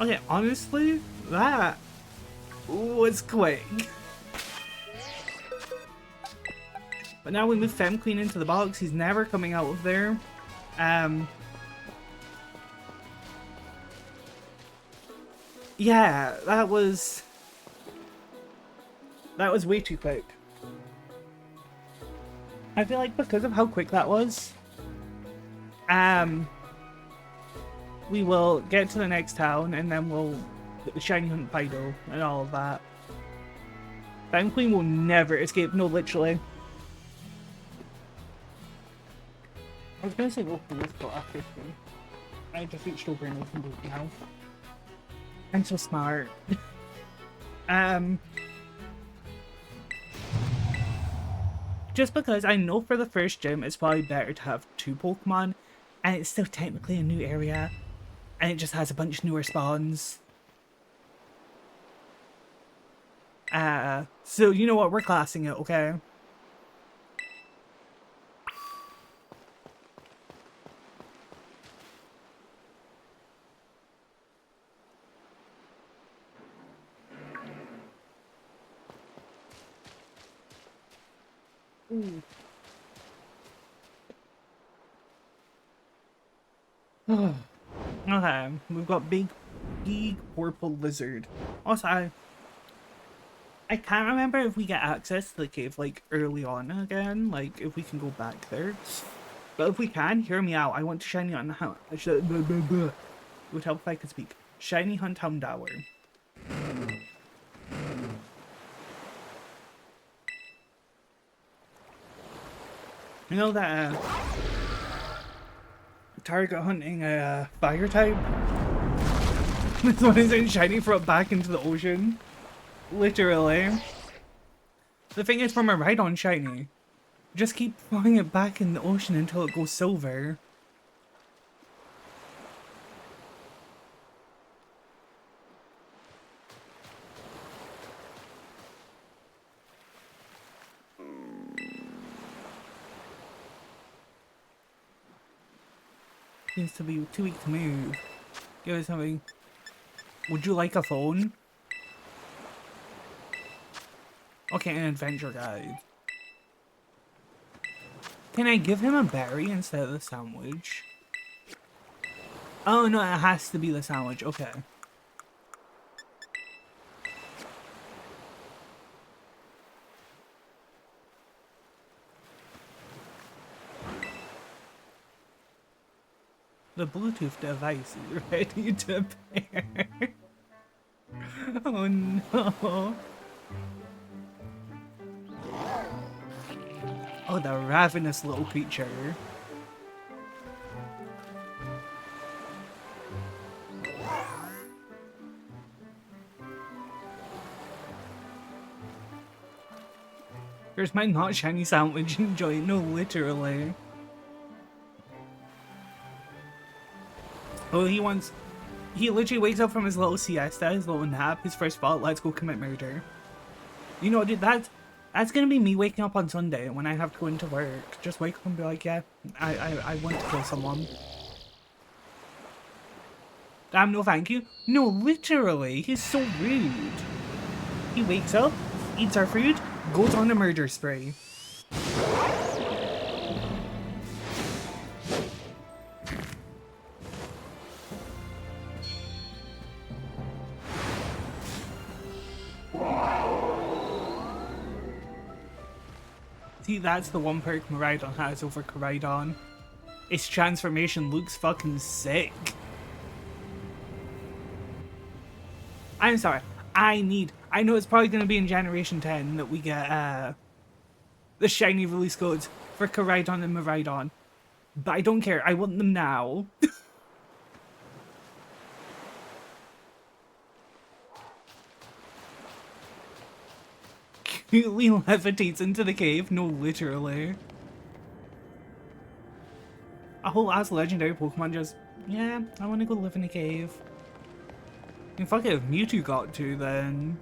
Okay, honestly, that was quick. But now we move Fem Queen into the box. He's never coming out of there. Yeah, that was way too quick. I feel like because of how quick that was, we will get to the next town and then we'll Shiny Hunt Pido and all of that. Fem Queen will never escape. No, literally. I was gonna say go for this, but after three. I just reached over and opened it now. I'm so smart. Just because I know for the first gym it's probably better to have 2 Pokemon, and it's still technically a new area, and it just has a bunch of newer spawns. So you know what, we're classing it, okay? Ooh. Okay, we've got big purple lizard. Also, I can't remember if we get access to the cave like early on again, like if we can go back there. But if we can, hear me out. I want to shiny on how it would help if I could speak. Shiny Hunt Houndour. You know that target hunting a fire type? This one isn't shiny, throw it back into the ocean. Literally. The thing is, from a ride-on shiny, just keep throwing it back in the ocean until it goes silver. Seems to be too weak to move. Give it something. Would you like a phone? Okay, an adventure guide. Can I give him a berry instead of the sandwich? Oh no, it has to be the sandwich. Okay. The Bluetooth device is ready to pair. Oh no. Oh, the ravenous little creature. Here's my not shiny sandwich. Enjoy it. No, literally. Oh, he literally wakes up from his little siesta, his little nap, his first thought, let's go commit murder. You know, dude, that's gonna be me waking up on Sunday when I have to go into work. Just wake up and be like, yeah, I want to kill someone. Damn, no thank you. No, literally, he's so rude. He wakes up, eats our food, goes on a murder spree. See, that's the one perk Miraidon has over Koraidon. Its transformation looks fucking sick. I'm sorry. I know it's probably going to be in Generation 10 that we get the shiny release codes for Koraidon and Miraidon. But I don't care. I want them now. Cutely levitates into the cave. No, literally. A whole ass legendary Pokemon just Yeah, I want to go live in a cave. I mean, fuck it, if Mewtwo got to, then...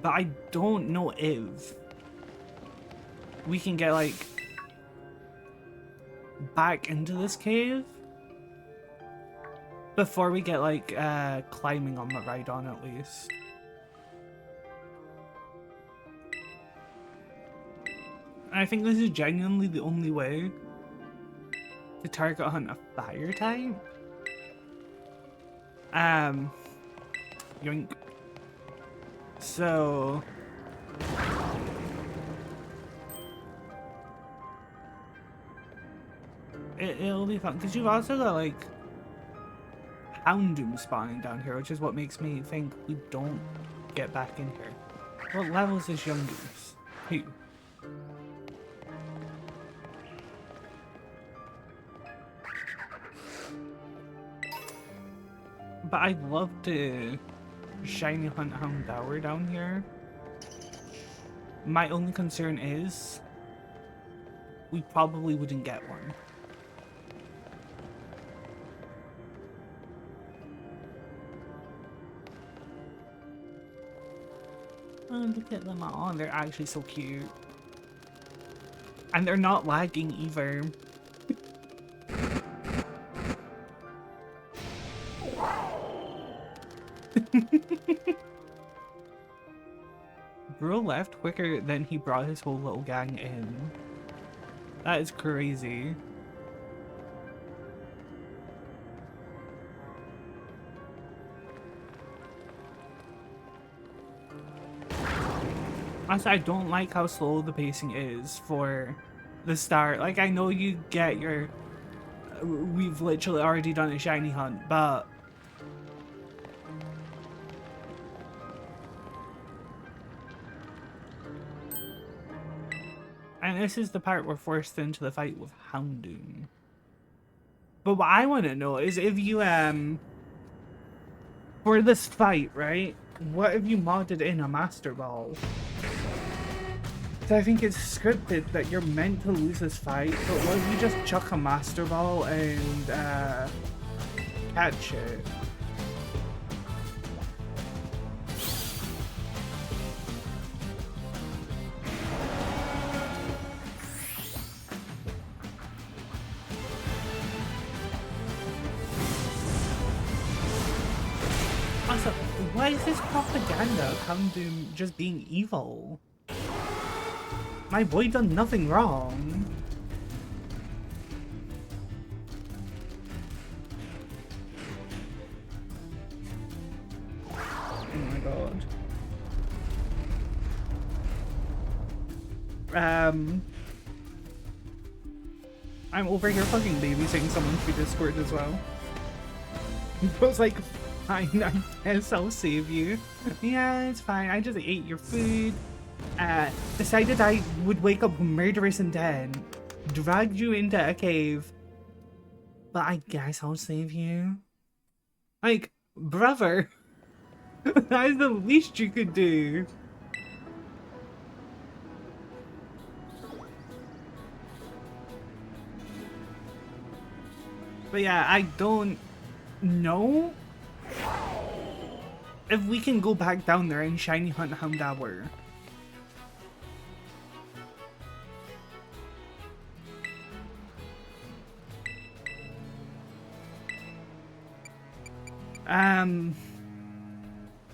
But I don't know if we can get, like, back into this cave before we get, like, climbing on the Rhydon at least. And I think this is genuinely the only way to target hunt a fire type. Yoink. So... It'll be fun, because you've also got, like, Houndoom spawning down here, which is what makes me think we don't get back in here. What level is this Youngoose? 2. But I'd love to shiny hunt Houndour down here. My only concern is we probably wouldn't get one. Oh, look at them all. They're actually so cute. And they're not lagging either. Bro left quicker than he brought his whole little gang in. That is crazy. Also, I don't like how slow the pacing is for the start. Like, I know you get your... We've literally already done a shiny hunt, but... And this is the part we're forced into the fight with Houndoom. But what I want to know is if you, for this fight, right? What if you modded in a Master Ball? So I think it's scripted that you're meant to lose this fight, but what if you just chuck a Master Ball and catch it? Also, why is this propaganda of Houndoom just being evil? My boy done nothing wrong. Oh my god. I'm over here fucking babysitting someone through Discord as well. I was like, fine, I guess I'll save you. Yeah, it's fine. I just ate your food. Decided I would wake up murderous intent, dragged you into a cave, but I guess I'll save you. Like, brother, that is the least you could do. But yeah, I don't know if we can go back down there and shiny hunt Houndour.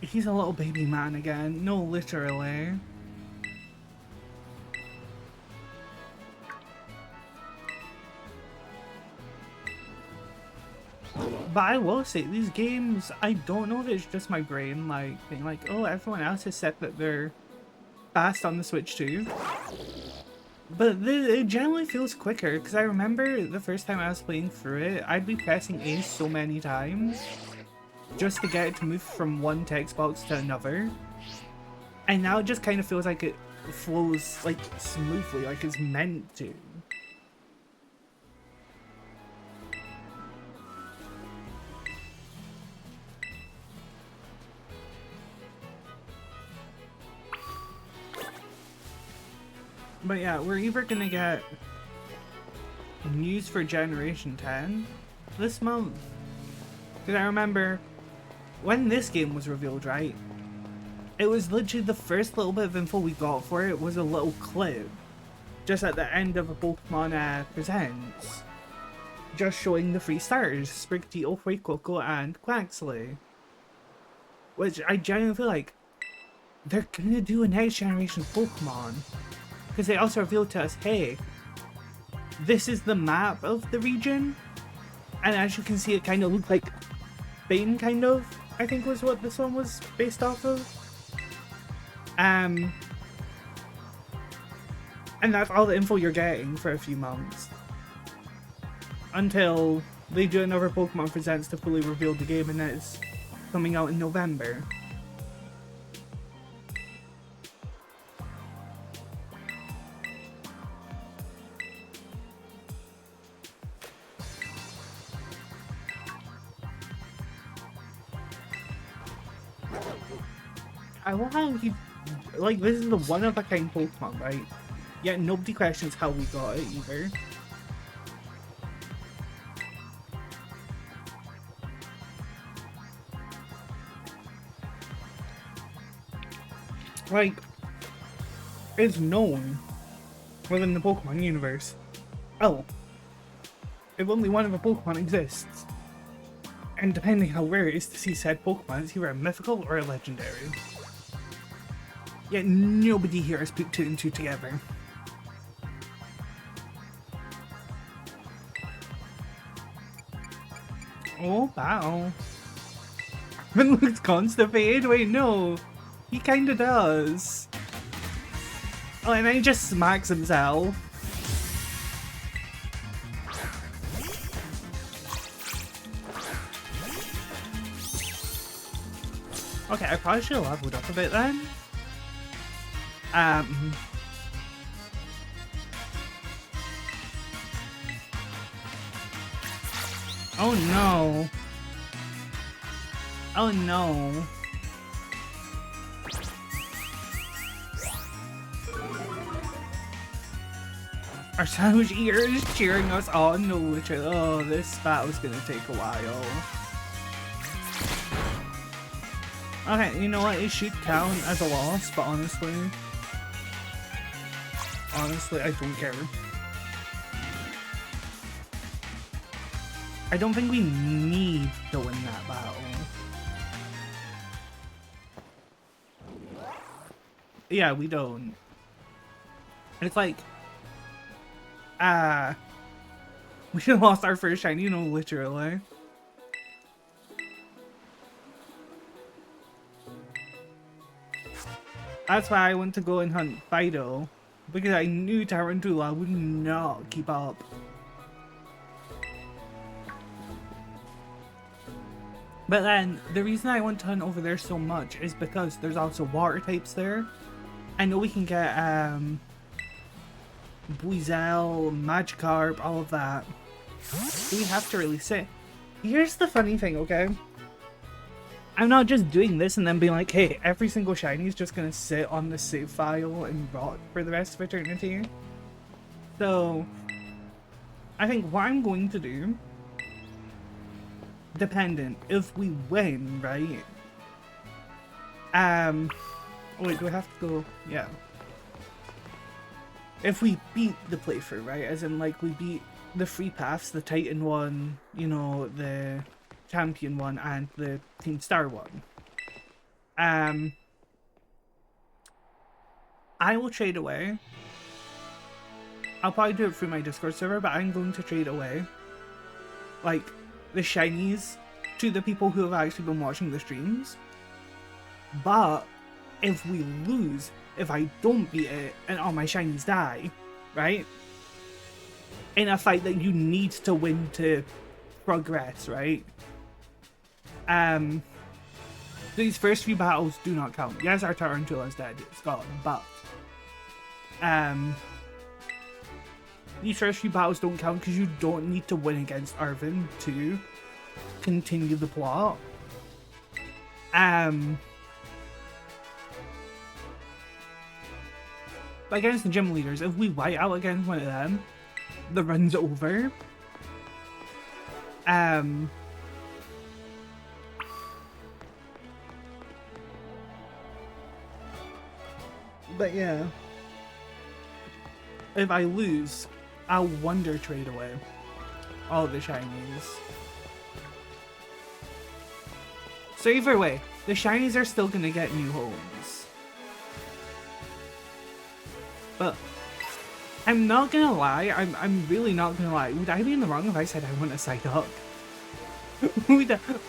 He's a little baby man again. No, literally. But I will say, these games, I don't know if it's just my brain, like, being like, oh, everyone else has said that they're fast on the Switch too. But it generally feels quicker, because I remember the first time I was playing through it, I'd be pressing A so many times just to get it to move from one text box to another. And now it just kind of feels like it flows, like, smoothly, like it's meant to. But yeah, we're either gonna get news for Generation 10 this month. Because I remember when this game was revealed, right? It was literally the first little bit of info we got for it was a little clip just at the end of a Pokemon Presents, just showing the 3 starters, Sprigatito, Fuecoco, and Quaxley. Which I genuinely feel like they're gonna do a next generation Pokemon. Because they also revealed to us, hey, this is the map of the region. And as you can see, it kind of looked like Spain, kind of, I think was what this one was based off of. And that's all the info you're getting for a few months. Until they do another Pokemon Presents to fully reveal the game, and it's coming out in November. I love how he, like, this is the one-of-a-kind Pokemon, right? Yet nobody questions how we got it either. Like, it's known within the Pokemon universe. Oh, if only one of a Pokemon exists, and depending how rare it is to see said Pokemon, it's either a mythical or a legendary. Yet nobody here has put 2 and 2 together. Oh wow. Arvin looks constipated? Wait, no. He kinda does. Oh, and then he just smacks himself. Okay, I probably should have leveled up a bit then. Oh no. Oh no. Our sandwich eater is cheering us on. No, literally. Oh, this battle's gonna take a while. Okay, you know what? It should count as a loss, but honestly, I don't care. I don't think we need to win that battle. Yeah, we don't. It's like, we should have lost our first shiny, you know, literally. That's why I went to go and hunt Fido, because I knew Tarantula would not keep up. But then, the reason I want to hunt over there so much is because there's also water types there. I know we can get, Buizel, Magikarp, all of that. We have to really sit. Here's the funny thing, okay? I'm not just doing this and then being like, hey, every single shiny is just gonna sit on the save file and rot for the rest of eternity. So, I think what I'm going to do, dependent, if we win, right? Wait, do I have to go? Yeah. If we beat the playthrough, right? As in, like, we beat the free paths, the Titan one, you know, the Champion one, and the Team Star one. I will trade away. I'll probably do it through my Discord server, but I'm going to trade away, like, the shinies to the people who have actually been watching the streams. But if we lose, if I don't beat it and all my shinies die, right? In a fight that you need to win to progress, right? These first few battles do not count. Yes, our Tarantula is dead, it's gone, but these first few battles don't count because you don't need to win against Arvin to continue the plot. Against the gym leaders, if we white out against one of them, the run's over. But yeah, if I lose, I'll wonder trade away all the shinies. So either way, the shinies are still gonna get new homes. But I'm not gonna lie, I'm really not gonna lie. Would I be in the wrong if I said I want a Psyduck?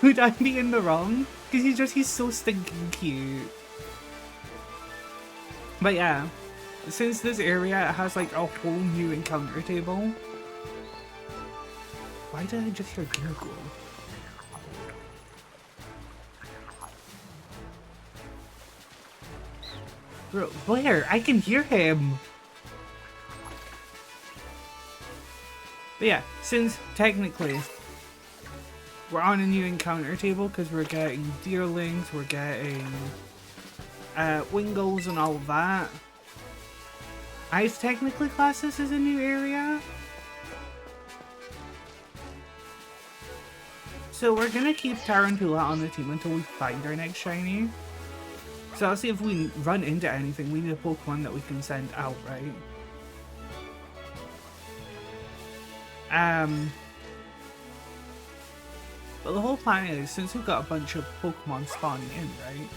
would I be in the wrong? Because he's so stinking cute. But yeah, since this area has like a whole new encounter table. Why did I just hear Gurgle? Bro, Blair, I can hear him! But yeah, since technically we're on a new encounter table because we're getting Deerlings, we're getting Wingles and all of that. I've technically classed this as a new area. So we're gonna keep Tarantula on the team until we find our next shiny. So I'll see if we run into anything. We need a Pokemon that we can send out, right? But the whole plan is, since we've got a bunch of Pokemon spawning in, right?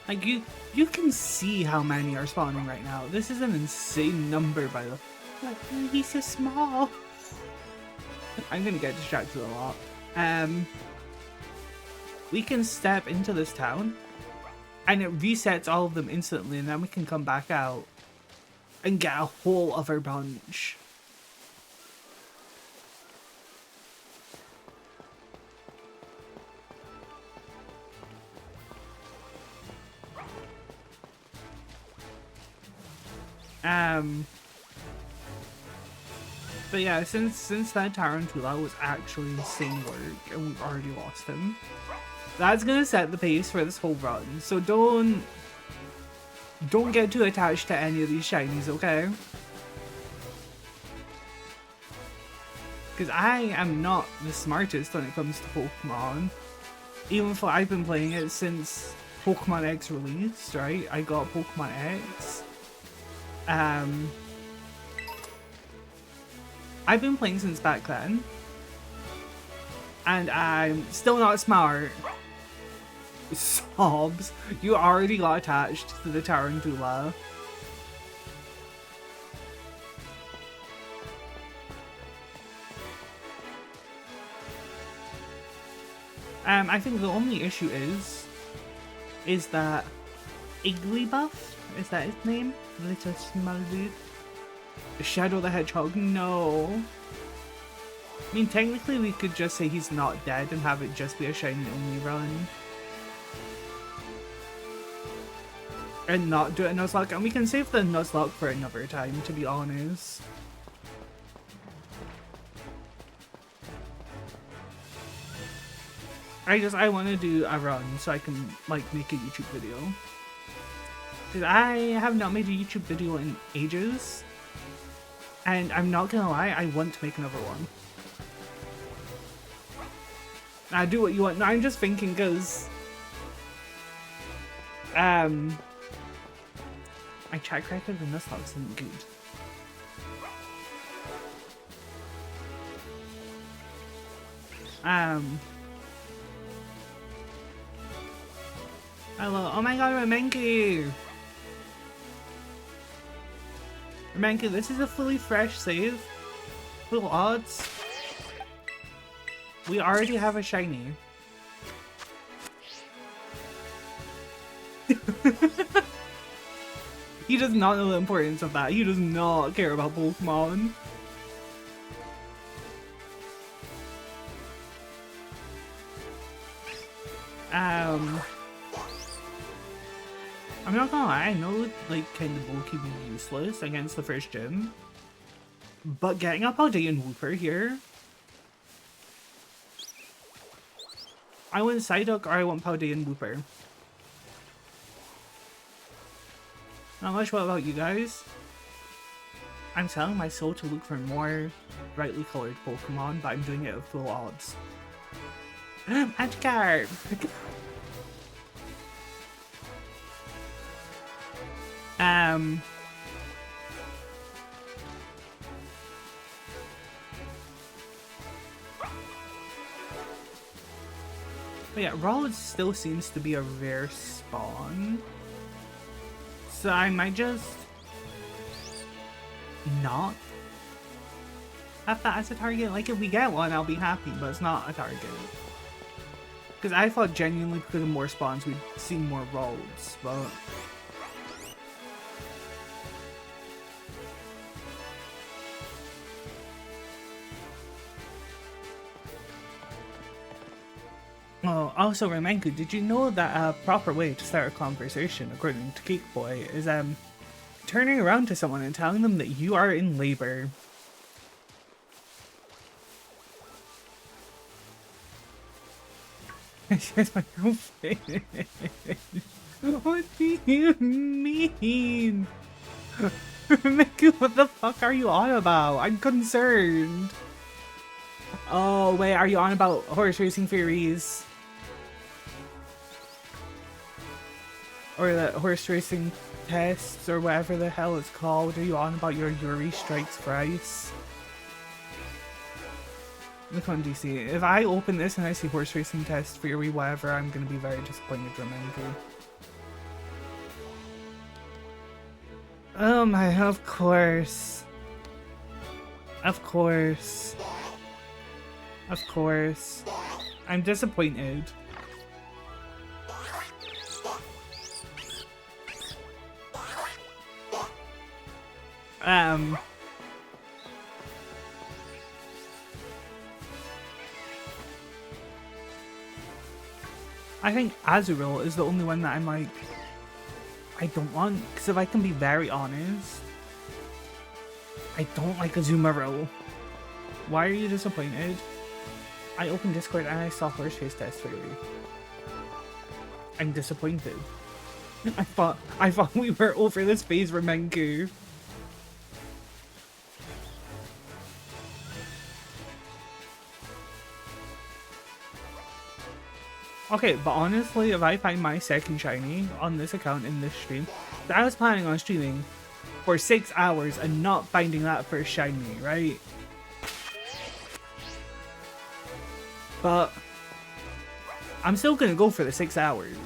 Like, you can see how many are spawning right now. This is an insane number, by the way. Like, he's so small. I'm gonna get distracted a lot. We can step into this town, and it resets all of them instantly, and then we can come back out and get a whole other bunch. But yeah, since that Tarantula was actually insane work and we've already lost him, that's gonna set the pace for this whole run. So don't get too attached to any of these shinies, okay? Because I am not the smartest when it comes to Pokemon. Even though I've been playing it since Pokemon X released, right? I got Pokemon X. I've been playing since back then, and I'm still not smart. Sobs, you already got attached to the Tarantula. I think the only issue is that Igglybuff, is that his name? Little small dude. Shadow the Hedgehog, no. I mean, technically we could just say he's not dead and have it just be a shiny only run. And not do it in Nuzlocke, and we can save the Nuzlocke for another time, to be honest. I want to do a run so I can, like, make a YouTube video. Because I have not made a YouTube video in ages. And I'm not gonna lie, I want to make another one. Now, do what you want. No, I'm just thinking because... my track record in Nuzlocke isn't good. Hello. Oh my god, Remenki! Remenki, this is a fully fresh save. Full odds. We already have a shiny. He does not know the importance of that. He does not care about Pokemon. I'm not gonna lie, I know like kind of low-key be useless against the first gym, but getting a Paldean Wooper here, I want Psyduck or I want Paldean Wooper. Not much. What about you guys? I'm selling my soul to look for more brightly colored Pokemon, but I'm doing it at full odds. Magikarp! But yeah, Rowlet still seems to be a rare spawn. So I might just not have that as a target. Like, if we get one, I'll be happy, but it's not a target. Because I thought genuinely because of more spawns, we'd see more Rowlets, but... Oh, also, Remenku, did you know that a proper way to start a conversation, according to Cake Boy, is turning around to someone and telling them that you are in labor? Here's my girlfriend. What do you mean? Remenku, what the fuck are you on about? I'm concerned. Oh, wait, are you on about horse racing theories? Or the horse racing tests, or whatever the hell it's called? Are you on about your Yuri Strikes Thrice? Look on DC. If I open this and I see horse racing test theory, whatever, I'm gonna be very disappointed, Remenku. Oh my, of course. Of course. Of course. I'm disappointed. I think Azurill is the only one that I'm like, I don't want, because if I can be very honest, I don't like Azumarill. Why are you disappointed? I opened Discord and I saw horse race test theory. I'm disappointed. I thought we were over this phase, Remenku. Okay, but honestly, if I find my second shiny on this account in this stream, I was planning on streaming for 6 hours and not finding that first shiny, right? But I'm still gonna go for the 6 hours,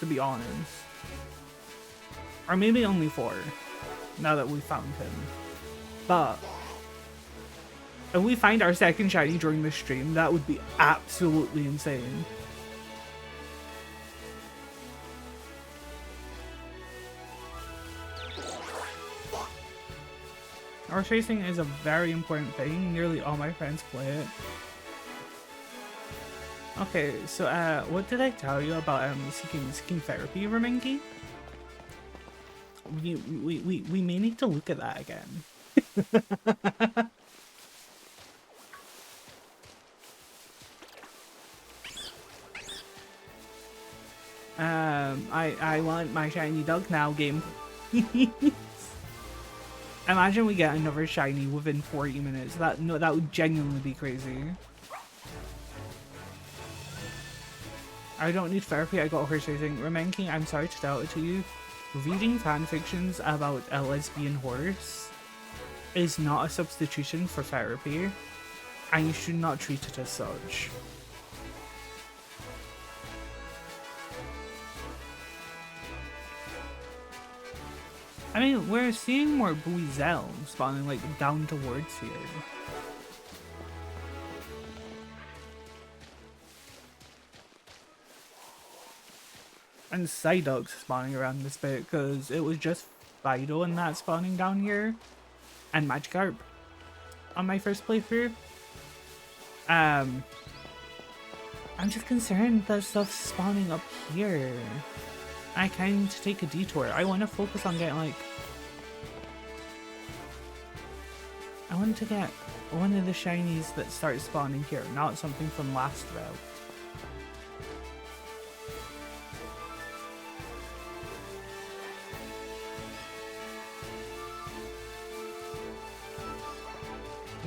to be honest. Or maybe only 4, now that we found him. But if we find our second shiny during this stream, that would be absolutely insane. Horse racing is a very important thing. Nearly all my friends play it. Okay, so what did I tell you about seeking therapy, Remenki? We may need to look at that again. I want my shiny dog now game. Imagine we get another shiny within 40 minutes. That would genuinely be crazy. I don't need therapy, I got horse racing. Remenki, I'm sorry to tell it to you. Reading fanfictions about a lesbian horse is not a substitution for therapy, and you should not treat it as such. I mean, we're seeing more Buizel spawning, like, down towards here. And Psyduck's spawning around this bit, because it was just Fido and that spawning down here. And Magikarp on my first playthrough. I'm just concerned that stuff's spawning up here. I kind of need to take a detour. I want to focus on getting, like... I want to get one of the shinies that start spawning here, not something from last route.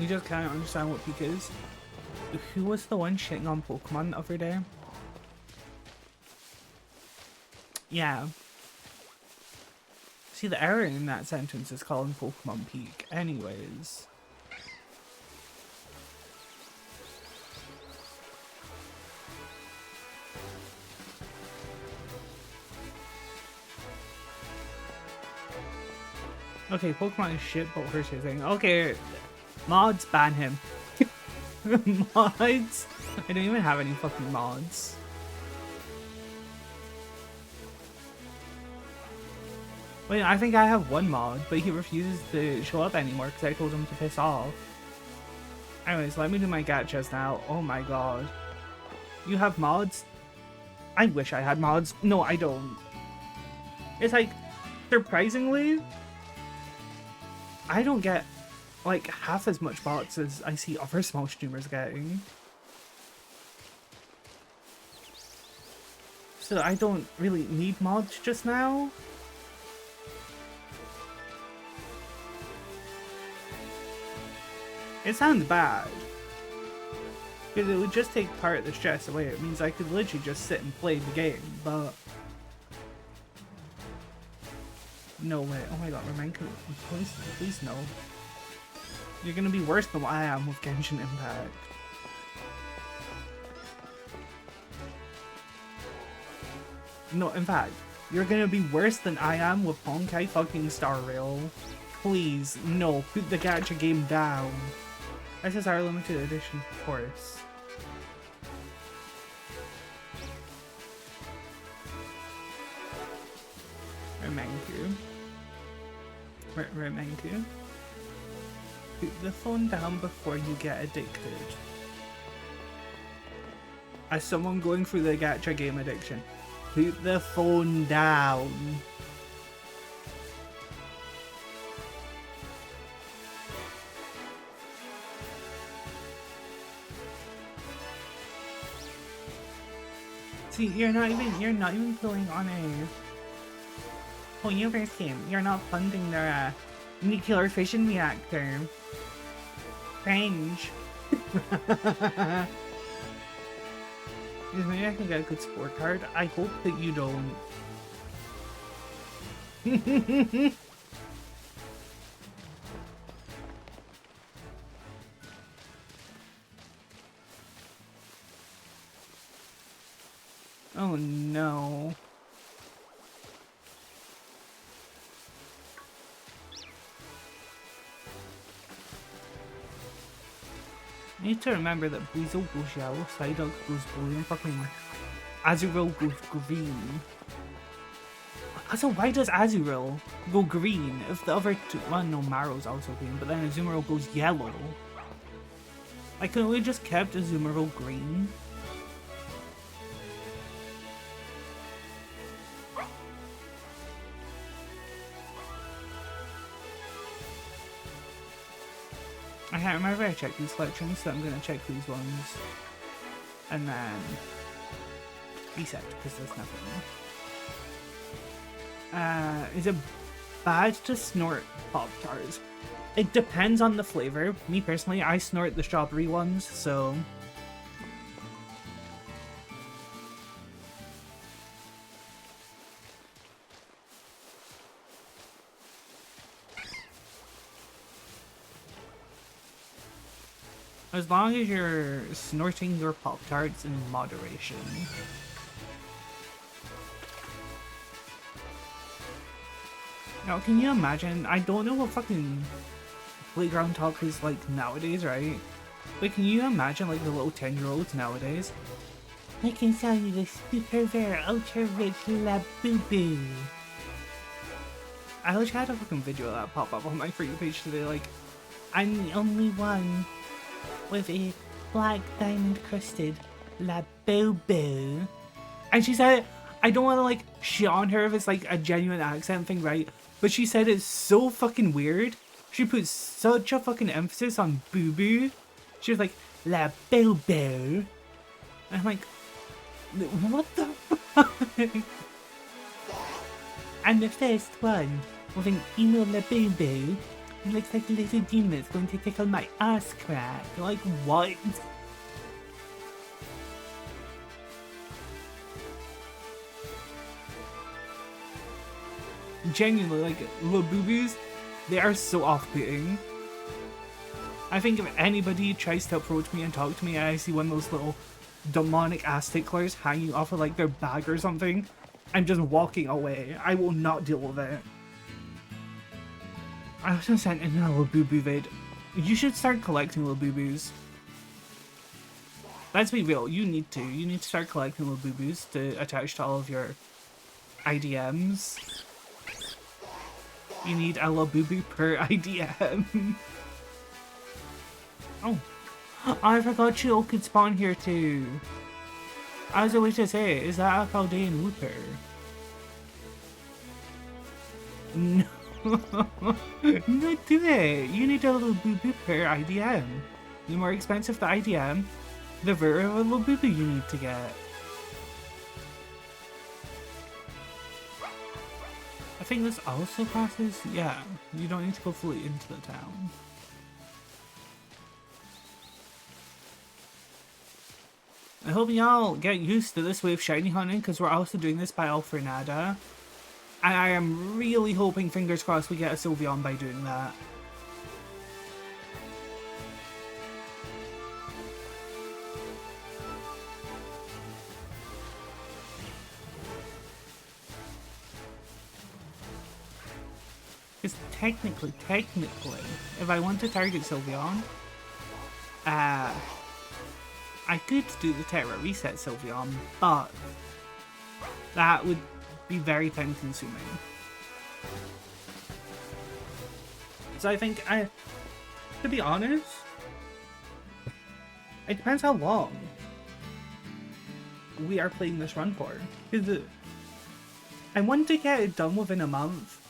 You just can't understand what peak is. Who was the one shitting on Pokemon the other day? Yeah. See, the error in that sentence is calling Pokemon peak. Anyways. Okay, Pokemon is shit, but we're saying, okay, mods, ban him. Mods? I don't even have any fucking mods. Wait, I think I have one mod, but he refuses to show up anymore because I told him to piss off. Anyways, let me do my gachas now. Oh my god. You have mods? I wish I had mods. No, I don't. It's like, surprisingly, I don't get like half as much bots as I see other small streamers getting. So I don't really need mods just now. It sounds bad. Because it would just take part of the stress away. It means I could literally just sit and play the game, but... No way. Oh my god, Remenku, please no. You're gonna be worse than what I am with Genshin Impact. No, in fact, you're gonna be worse than I am with Honkai fucking Star Rail. Please, no, put the gacha game down. SSR limited edition, of course. Remenku. Remenku. Put the phone down before you get addicted. As someone going through the gacha game addiction, put the phone down. See, you're not even pulling on a universe game. You're not funding their nuclear fission reactor. Cringe. Maybe I can get a good scorecard. I hope that you don't. Oh no. I need to remember that Weasel goes yellow, Psyduck goes blue, and fucking Azurill goes green. Also, why does Azurill go green if the other two... Well, no, Marrow's also green, but then Azumarill goes yellow. Like, couldn't we just kept Azumarill green? I can't remember I checked these collections, so I'm gonna check these ones. And then reset, because there's nothing. Is it bad to snort Pop-Tarts? It depends on the flavor. Me personally, I snort the strawberry ones, so... As long as you're snorting your Pop-Tarts in moderation. Now, can you imagine? I don't know what fucking playground talk is like nowadays, right? But can you imagine like the little 10-year-olds nowadays? I can sell you the super rare ultra rich Labubu. I wish I had a fucking video of that pop up on my For You page today, like, I'm the only one with a black diamond crusted Labubu. And she said, I don't want to like shit on her if it's like a genuine accent thing, right? But she said it's so fucking weird. She put such a fucking emphasis on boo boo. She was like, Labubu. And I'm like, what the fuck? And the first one with an emo Labubu He looks like a little demon that's going to tickle my ass crack. Like, what? Genuinely, like, Labubus, they are so off-putting. I think if anybody tries to approach me and talk to me and I see one of those little demonic ass ticklers hanging off of like their bag or something, I'm just walking away. I will not deal with it. I was just sent in a Labubu vid. You should start collecting Labubus. Let's be real, you need to. You need to start collecting Labubus to attach to all of your IDMs. You need a Labubu per IDM. Oh, I forgot Chio could spawn here too. I was about to say, is that a Chaldean Wooper? No. Not do it. You need a Labubu per IDM. The more expensive the IDM, the rarer of a Labubu you need to get. I think this also passes. Yeah, you don't need to go fully into the town. I hope y'all get used to this way of shiny hunting, because we're also doing this by Alfrenada. And I am really hoping, fingers crossed, we get a Sylveon by doing that. Because technically, if I want to target Sylveon, I could do the Terra Reset Sylveon, but that would be very time consuming. So I think, to be honest, it depends how long we are playing this run for. Because I want to get it done within a month,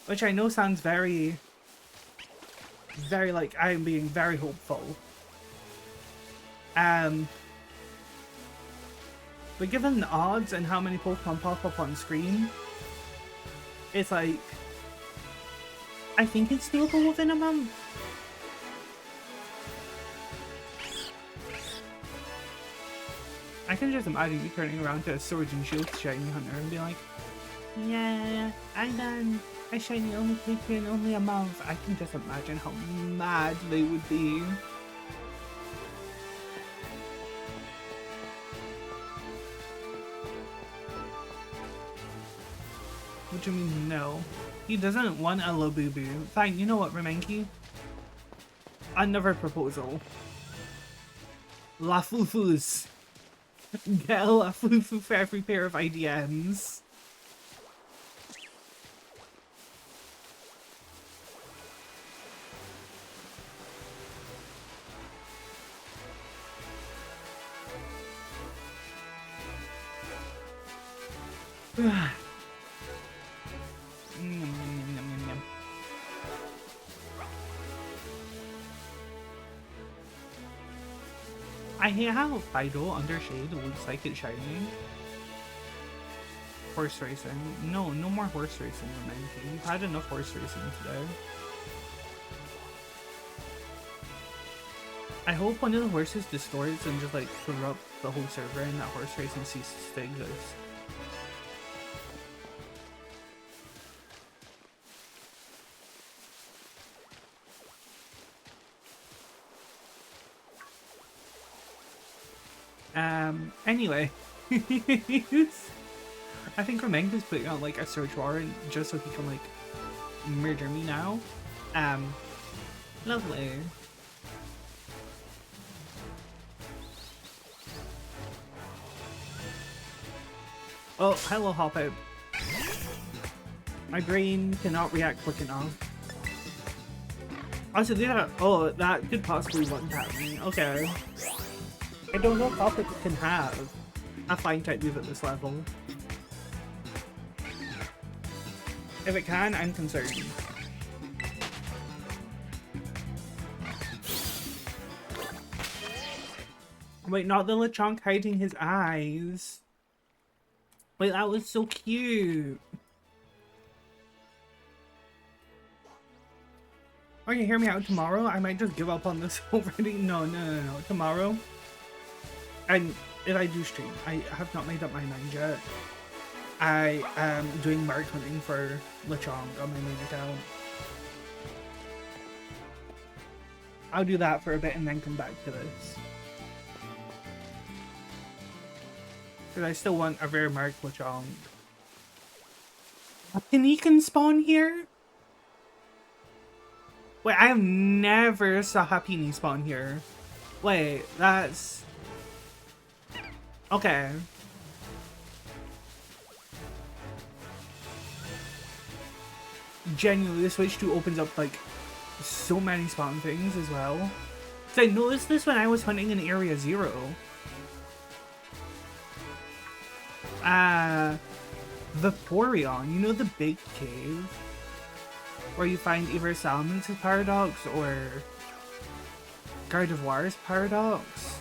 which I know sounds very like I'm being very hopeful. But given the odds and how many Pokemon pop up on screen, it's like, I think it's doable within a month. I can just imagine you turning around to a Sword and Shield shiny hunter and be like, yeah, I'm done. I shiny only takes me in only a month. I can just imagine how mad they would be. What do you mean, no? He doesn't want a Labubu. Fine, you know what, Remenki? Another proposal. Lafufus. Get a Lafufu for every pair of IDMs. I hate how Fido under Shade looks like it's shining. Horse racing. No more horse racing, Remenki. You've had enough horse racing today. I hope one of the horses distorts and just like corrupt the whole server and that horse racing ceases to exist. Anyway. I think Remenki's putting out like a search warrant just so he can like murder me now. Lovely. Oh, hello Hop Out. My brain cannot react quick enough. Also, yeah, oh, that could possibly one-tap me. Okay. I don't know if Hop Out can have a fine type move at this level. If it can, I'm concerned. Wait, not the Lechonk hiding his eyes. Wait, that was so cute. Okay, hear me out. Tomorrow, I might just give up on this already. No. Tomorrow, and if I do stream, I have not made up my mind yet. I am doing mark hunting for Lechong on my main account. I'll do that for a bit and then come back to this. Because I still want a rare mark Lechong. A Pinican spawn here? Wait, I have never saw Hapini spawn here. Wait, that's... Okay. Genuinely, the Switch 2 opens up, like, so many spawn things as well. So I noticed this when I was hunting in Area 0. Vaporeon, you know the big cave? Where you find either Salaman's Paradox or Gardevoir's Paradox?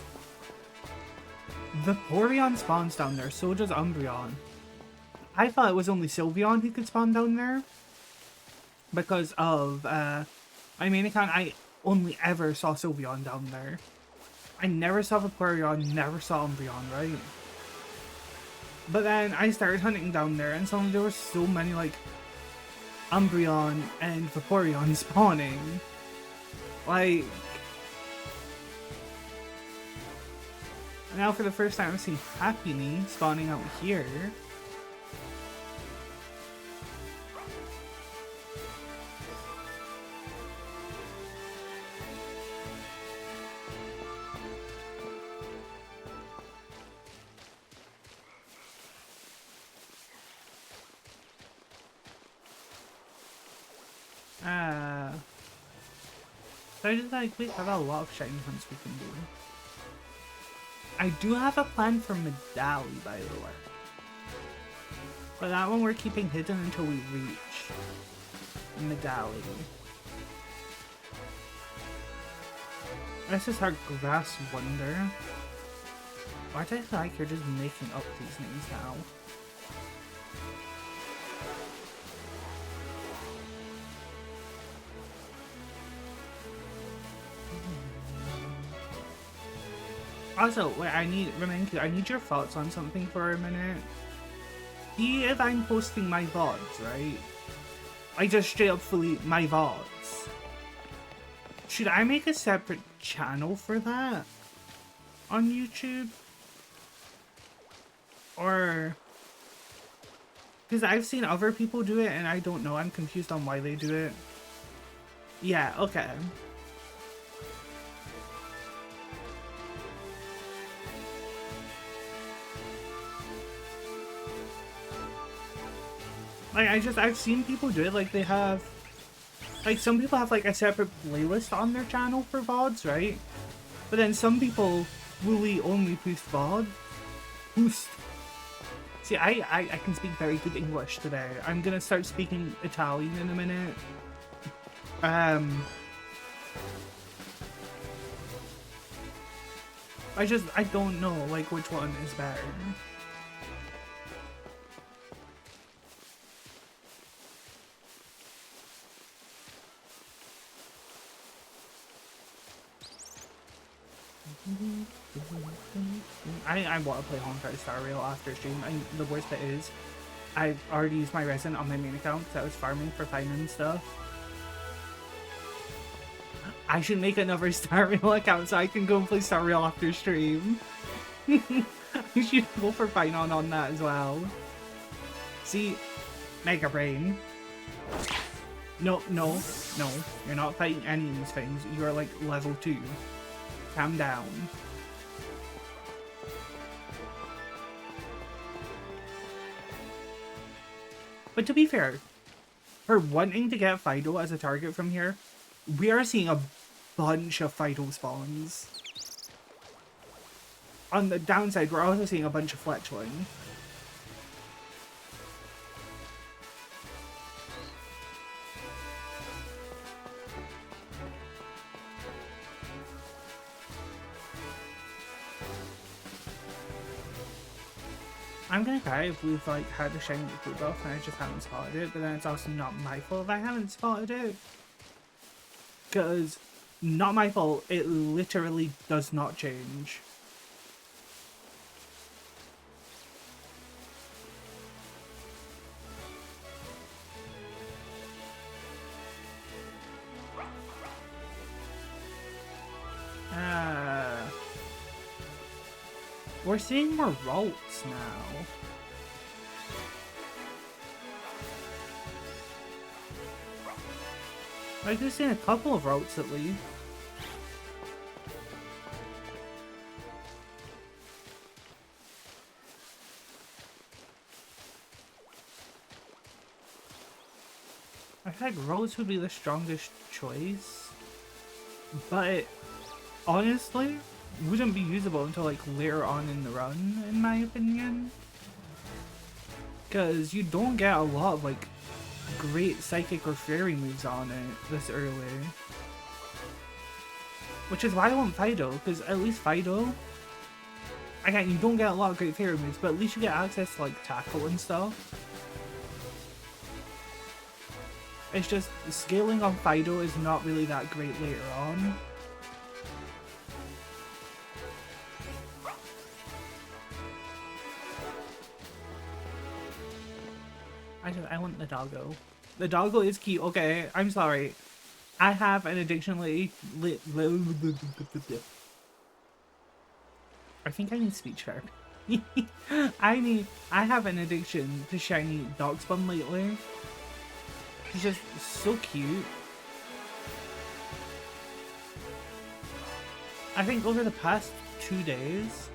Vaporeon spawns down there, so does Umbreon. I thought it was only Sylveon who could spawn down there. Because of, my main account, I only ever saw Sylveon down there. I never saw Vaporeon, never saw Umbreon, right? But then I started hunting down there, and suddenly there were so many, like, Umbreon and Vaporeon spawning. Like... Now for the first time I've seen Happiny spawning out here. So I just like, we have a lot of shiny hunts we can do. I do have a plan for Medali, by the way. But that one we're keeping hidden until we reach Medali. This is our Grass Wonder. Why do I feel like you're just making up these names now? Also, wait, I need your thoughts on something for a minute. See if I'm posting my vods, right? I just straight up fully my vods. Should I make a separate channel for that on YouTube? Or... Because I've seen other people do it and I don't know, I'm confused on why they do it. Yeah, okay. Like, I've seen people do it, like, they have, like, some people have, like, a separate playlist on their channel for VODs, right? But then some people really only post VOD. See, I can speak very good English today. I'm gonna start speaking Italian in a minute. I don't know, like, which one is better. I want to play Honkai Star Rail after stream. The worst bit is, I've already used my resin on my main account because I was farming for Fine and stuff. I should make another Star Rail account so I can go and play Star Rail after stream. I should go for Fine on that as well. See, Mega Brain. No, you're not fighting any of these things. You're like level 2. Calm down. But to be fair, for wanting to get Fido as a target from here, we are seeing a bunch of Fido spawns. On the downside, we're also seeing a bunch of Fletchling. I'm gonna cry if we've like had a shiny food buff and I just haven't spotted it, but then it's also not my fault if I haven't spotted it. Because, not my fault, it literally does not change. We're seeing more routes now. Like, we've seen a couple of routes at least. I feel like roads would be the strongest choice, but honestly, wouldn't be usable until like later on in the run, in my opinion. Because you don't get a lot of like great psychic or fairy moves on it this early. Which is why I want Fido, because at least Fido, again, you don't get a lot of great fairy moves, but at least you get access to like tackle and stuff. It's just scaling on Fido is not really that great later on. I want the doggo. The doggo is cute. Okay, I'm sorry. I have an addiction I think I need speech therapy. I have an addiction to shiny Darkspawn lately. He's just so cute. I think over the past 2 days,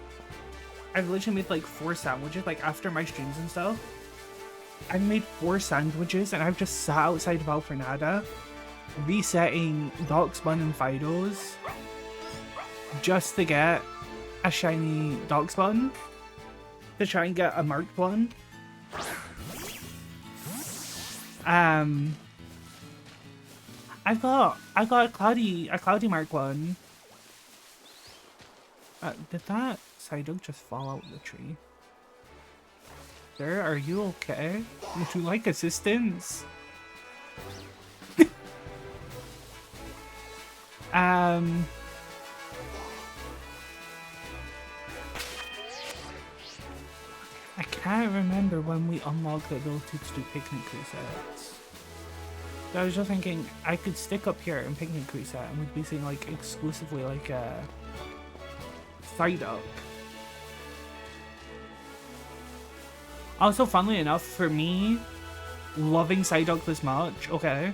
I've literally made like 4 sandwiches, like after my streams and stuff. I've made 4 sandwiches and I've just sat outside of Alfrenada, resetting Darkspawn and Fidos, just to get a shiny Darkspawn, to try and get a marked one. I got a cloudy mark one. Did that Psyduck just fall out of the tree? Sir, are you okay? Would you like assistance? I can't remember when we unlocked the ability to do picnic resets. So I was just thinking I could stick up here and picnic reset and we'd be seeing like exclusively like a Psyduck. Also, funnily enough, for me, loving Psyduck this much, okay,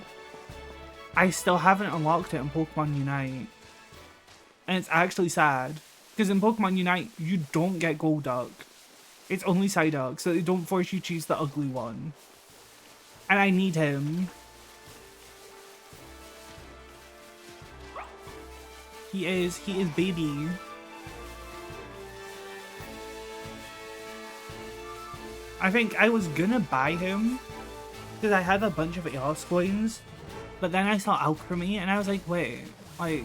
I still haven't unlocked it in Pokemon Unite. And it's actually sad, because in Pokemon Unite, you don't get Golduck. It's only Psyduck, so they don't force you to choose the ugly one. And I need him. He is baby. I think I was gonna buy him because I had a bunch of Eos coins, but then I saw Alchemy and I was like, wait, like,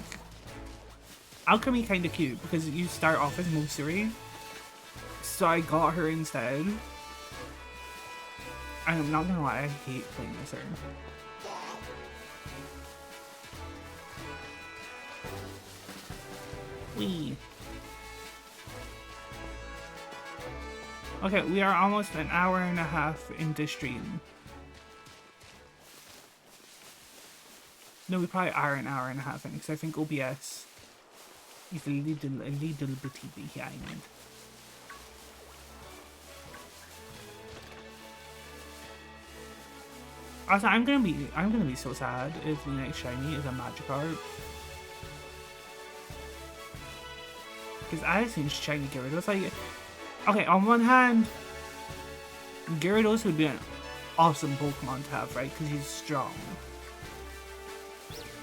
Alchemy kinda cute because you start off as Mosuri, so I got her instead. I'm not gonna lie, I hate playing as her. Wee. Okay, we are almost an hour and a half into stream. No, we probably are an hour and a half in, because I think OBS is a little bit behind. Also, I'm gonna be so sad if the next shiny is a Magikarp. Because I've seen shiny Gyarados, like, okay, on one hand, Gyarados would be an awesome Pokemon to have, right? Because he's strong.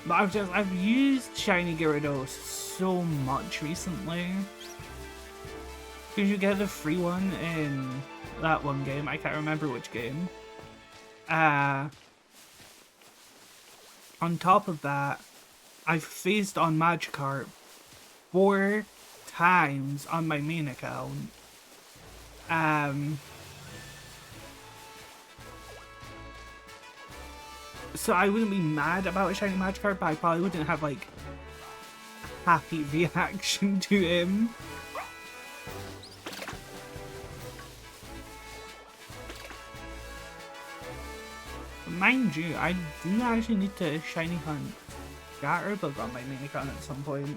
But I've used shiny Gyarados so much recently. Because you get the free one in that one game, I can't remember which game. On top of that, I've phased on Magikarp 4 times on my main account. So I wouldn't be mad about a shiny Magikarp, but I probably wouldn't have like happy reaction to him. Mind you, I do actually need to shiny hunt Scatterbug on my main account at some point.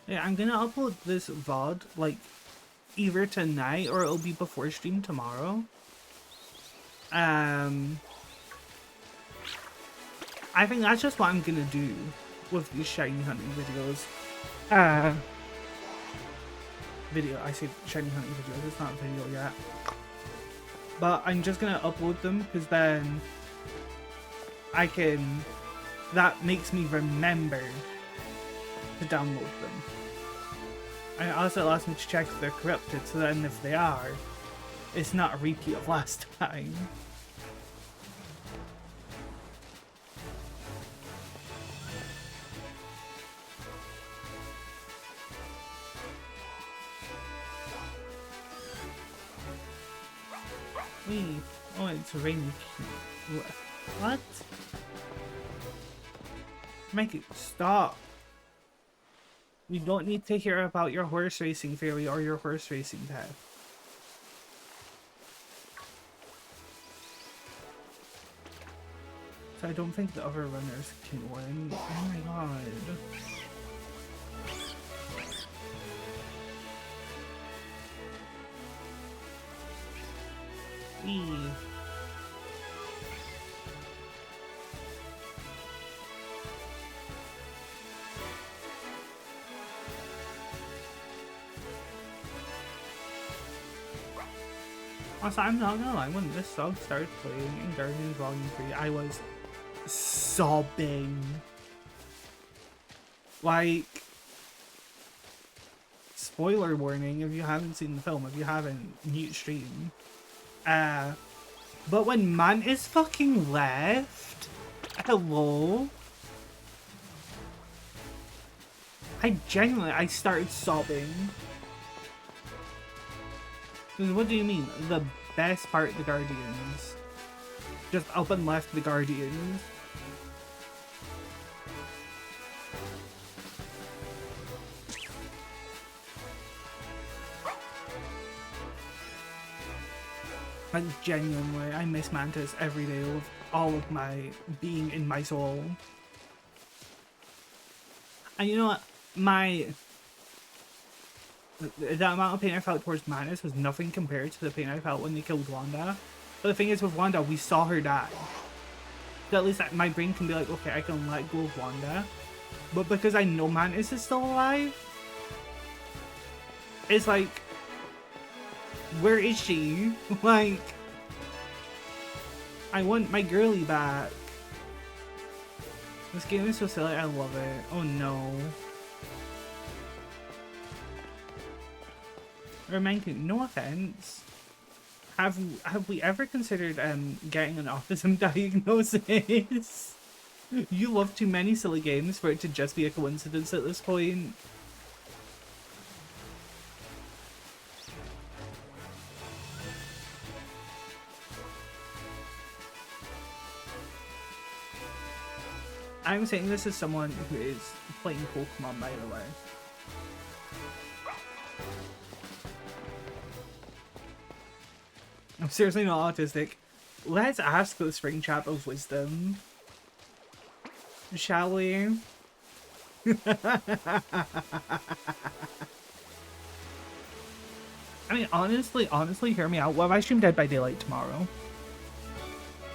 Yeah, I'm gonna upload this VOD like either tonight or it'll be before stream tomorrow. I think that's just what I'm gonna do with these shiny hunting videos. I say shiny hunting videos, it's not a video yet. But I'm just gonna upload them because then that makes me remember to download them. And also allows me to check if they're corrupted, so then if they are, it's not a repeat of last time. Wait, oh, it's raining. What? Make it stop. You don't need to hear about your horse racing theory or your horse racing path. So I don't think the other runners can win. Oh my god. Eee. Also, I'm not gonna lie, when this song started playing in Guardians Volume 3, I was sobbing. Like, spoiler warning if you haven't seen the film, if you haven't, mute stream. But when Mantis fucking left, hello? I started sobbing. What do you mean? The best part of the Guardians. Just up and left the Guardians. Like, genuinely, I miss Mantis every day with all of my being in my soul. And you know what? The amount of pain I felt towards Mantis was nothing compared to the pain I felt when they killed Wanda. But the thing is, with Wanda, we saw her die. So at least my brain can be like, okay, I can let go of Wanda. But because I know Mantis is still alive, it's like, where is she? Like, I want my girly back. This game is so silly, I love it. Oh no. Remind you, no offense. Have we ever considered getting an autism diagnosis? You love too many silly games for it to just be a coincidence at this point. I'm saying this as someone who is playing Pokemon, by the way. I'm seriously not autistic. Let's ask the Spring Trap of Wisdom. Shall we? I mean, honestly, hear me out. What if I stream Dead by Daylight tomorrow?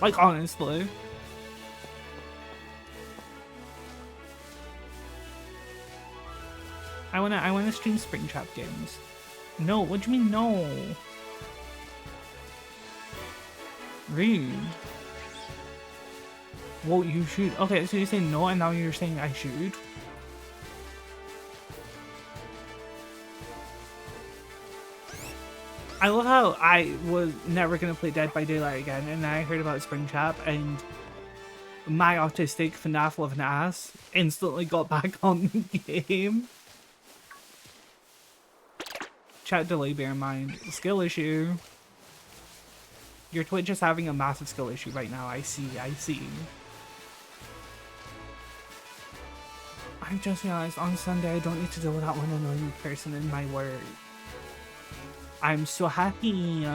Like, honestly. I wanna stream Spring Trap games. No, what do you mean no? Rude. Well, you should. Okay, so you're saying no and now you're saying I should? I love how I was never gonna play Dead by Daylight again and then I heard about Spring Trap and my autistic FNAF loving ass instantly got back on the game. Chat delay, bear in mind. Skill issue. Your Twitch is having a massive skill issue right now. I see. I just realized on Sunday I don't need to deal with that one annoying person in my work. I'm so happy.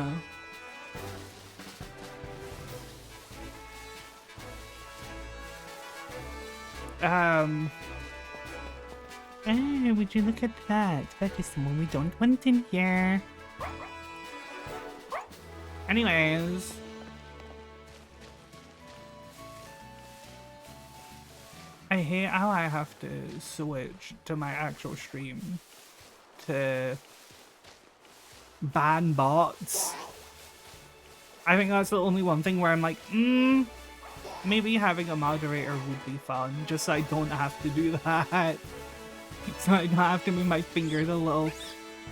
Would you look at that? That is someone we don't want in here. Anyways. I hate how I have to switch to my actual stream to ban bots. I think that's the only one thing where I'm like, maybe having a moderator would be fun, just so I don't have to do that. So I don't have to move my fingers a little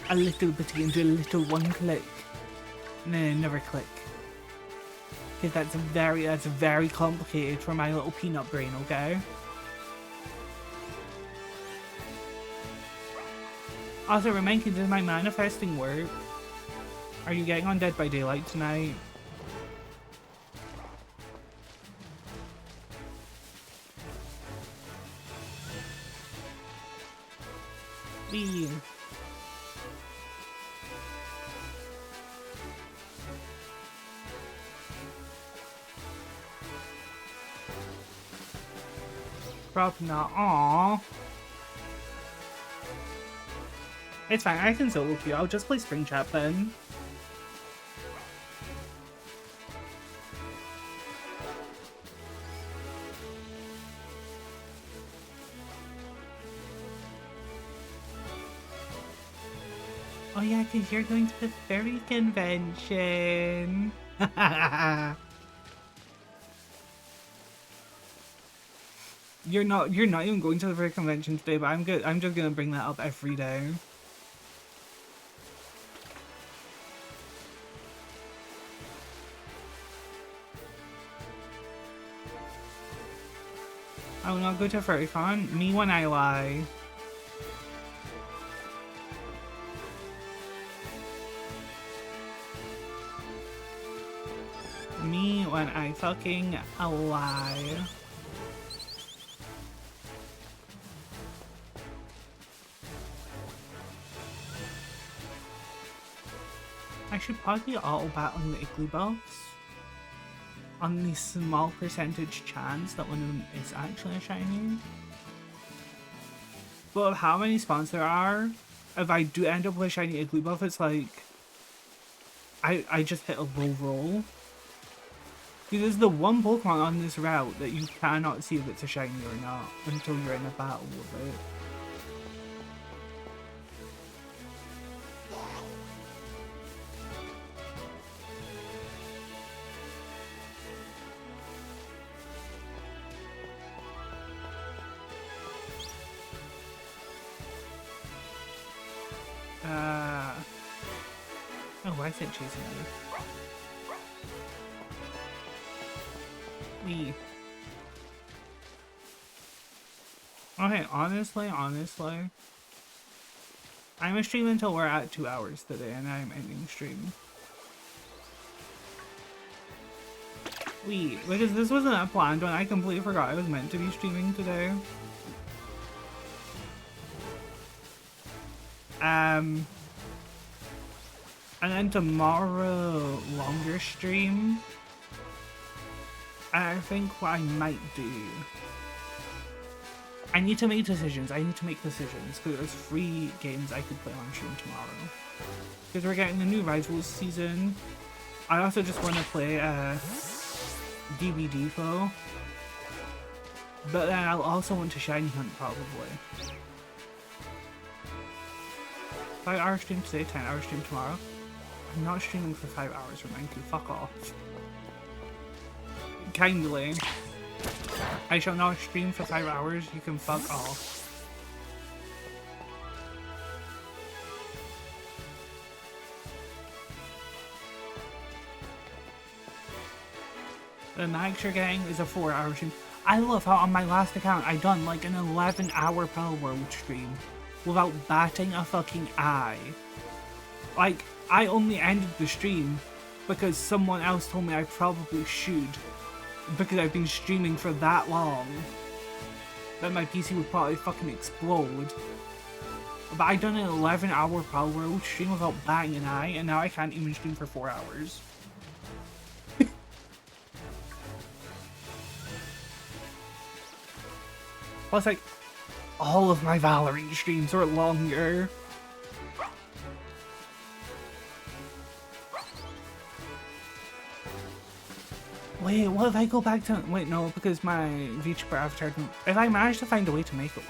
bit and do a little one click. And then another click. Because that's very complicated for my little peanut brain, okay? Also, remind me, does my manifesting work? Are you getting on Dead by Daylight tonight? Wee. Probably not. Aww. It's fine, I can solo queue. I'll just play Spring Chat then. Oh yeah, because you're going to the fairy convention. You're not even going to the fairy convention today, but I'm good. I'm just gonna bring that up every day. I will not go to FurryCon. Me when I lie. Me when I fucking lie. I should probably auto bat on the Igloo Box. On the small percentage chance that one of them is actually a shiny. But how many spawns there are, if I do end up with a shiny Igloo buff, it's like I just hit a low roll. Because there's the one Pokemon on this route that you cannot see if it's a shiny or not until you're in a battle with it. Oh, why is it chasing me? Okay, honestly, I'm gonna stream until we're at 2 hours today, and I'm ending stream. Because this wasn't a planned one, I completely forgot I was meant to be streaming today. And then tomorrow, longer stream. I think what I might do, I need to make decisions. Because there's 3 games I could play on stream tomorrow. Because we're getting a new Rivals season. I also just want to play DVD Foe. But then I'll also want to shiny hunt probably. 5-hour stream today, 10-hour stream tomorrow. I'm not streaming for 5 hours, remind you. Fuck off. Kindly. I shall not stream for 5 hours. You can fuck off. The max you're getting is a 4-hour stream. I love how on my last account I done like an 11-hour Power World stream without batting a fucking eye. Like, I only ended the stream because someone else told me I probably should, because I've been streaming for that long that my PC would probably fucking explode. But I done an 11-hour Power World stream without batting an eye, and now I can't even stream for 4 hours. Plus, like, all of my Valorant streams are longer. Wait, what if I go back to... Wait, no, because my VTuber avatar... If I manage to find a way to make it work...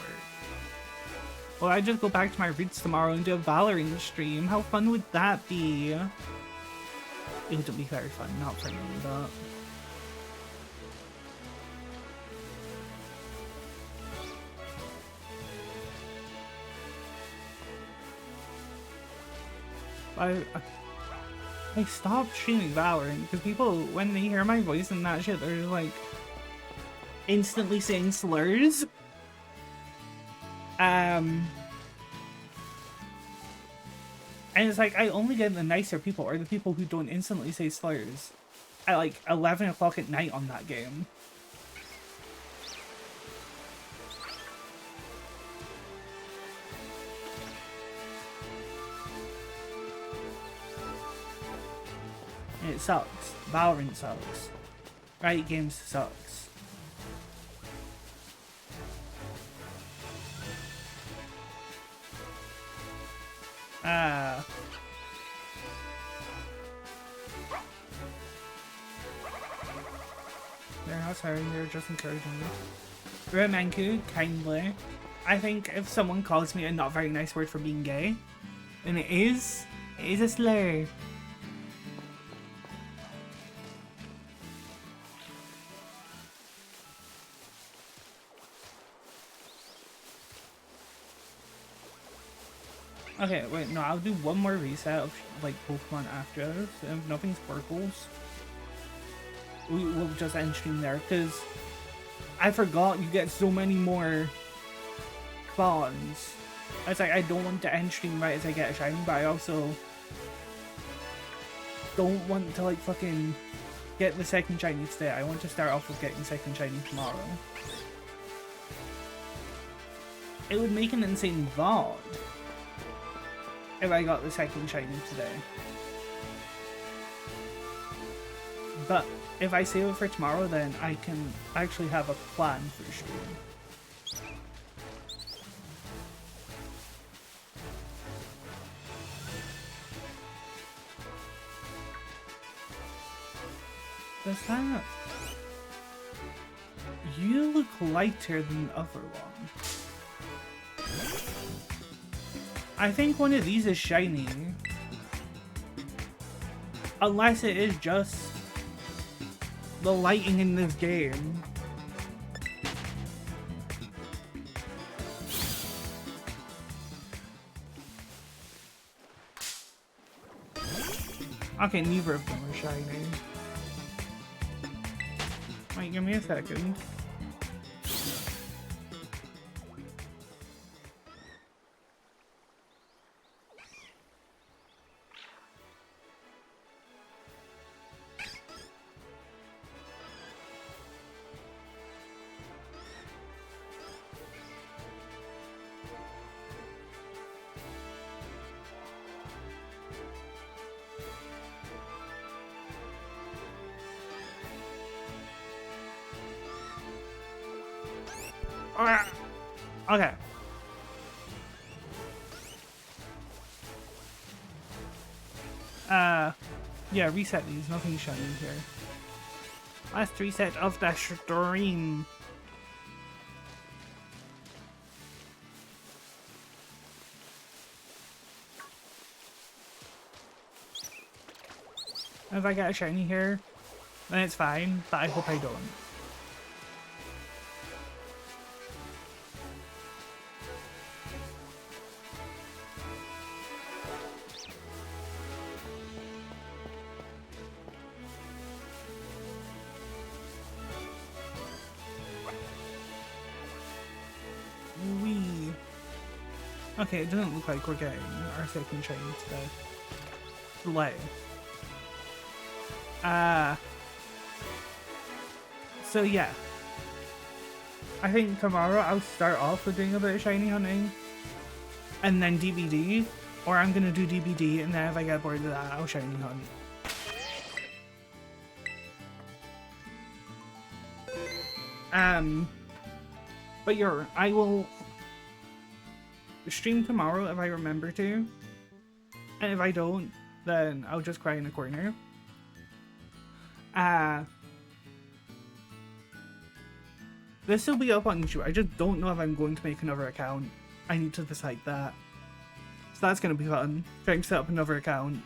Well, I just go back to my vids tomorrow and do a Valorant stream. How fun would that be? It would be very fun, not for me, but... I stopped streaming Valorant because people, when they hear my voice and that shit, they're like instantly saying slurs. And it's like I only get the nicer people, or the people who don't instantly say slurs, at like 11 o'clock at night on that game. And it sucks. Valorant sucks. Riot Games sucks. They're not sorry, they're just encouraging me. Remenku, kindly. I think if someone calls me a not very nice word for being gay, then it is a slur. Okay, wait, no, I'll do one more reset of, like, Pokemon after this. If nothing sparkles, we'll just end stream there, because I forgot you get so many more spawns. It's like, I don't want to end stream right as I get a shiny, but I also don't want to, like, fucking get the second shiny today. I want to start off with getting second shiny tomorrow. It would make an insane VOD if I got the second shiny today. But if I save it for tomorrow, then I can actually have a plan for stream. Does that... You look lighter than the other one. I think one of these is shiny. Unless it is just the lighting in this game. Okay, neither of them are shiny. Wait, give me a second. Okay. Yeah, reset these. Nothing's shiny here. Last reset of the stream. If I get a shiny here, then it's fine, but I hope I don't. Okay, it doesn't look like we're getting our second shiny today. Delay. So yeah. I think tomorrow I'll start off with doing a bit of shiny hunting. And then DBD. Or I'm gonna do DBD and then if I get bored of that, I'll shiny hunt. But I will stream tomorrow if I remember to. And if I don't, then I'll just cry in a corner. This will be up on YouTube. I just don't know if I'm going to make another account. I need to decide that. So that's going to be fun. Trying to set up another account.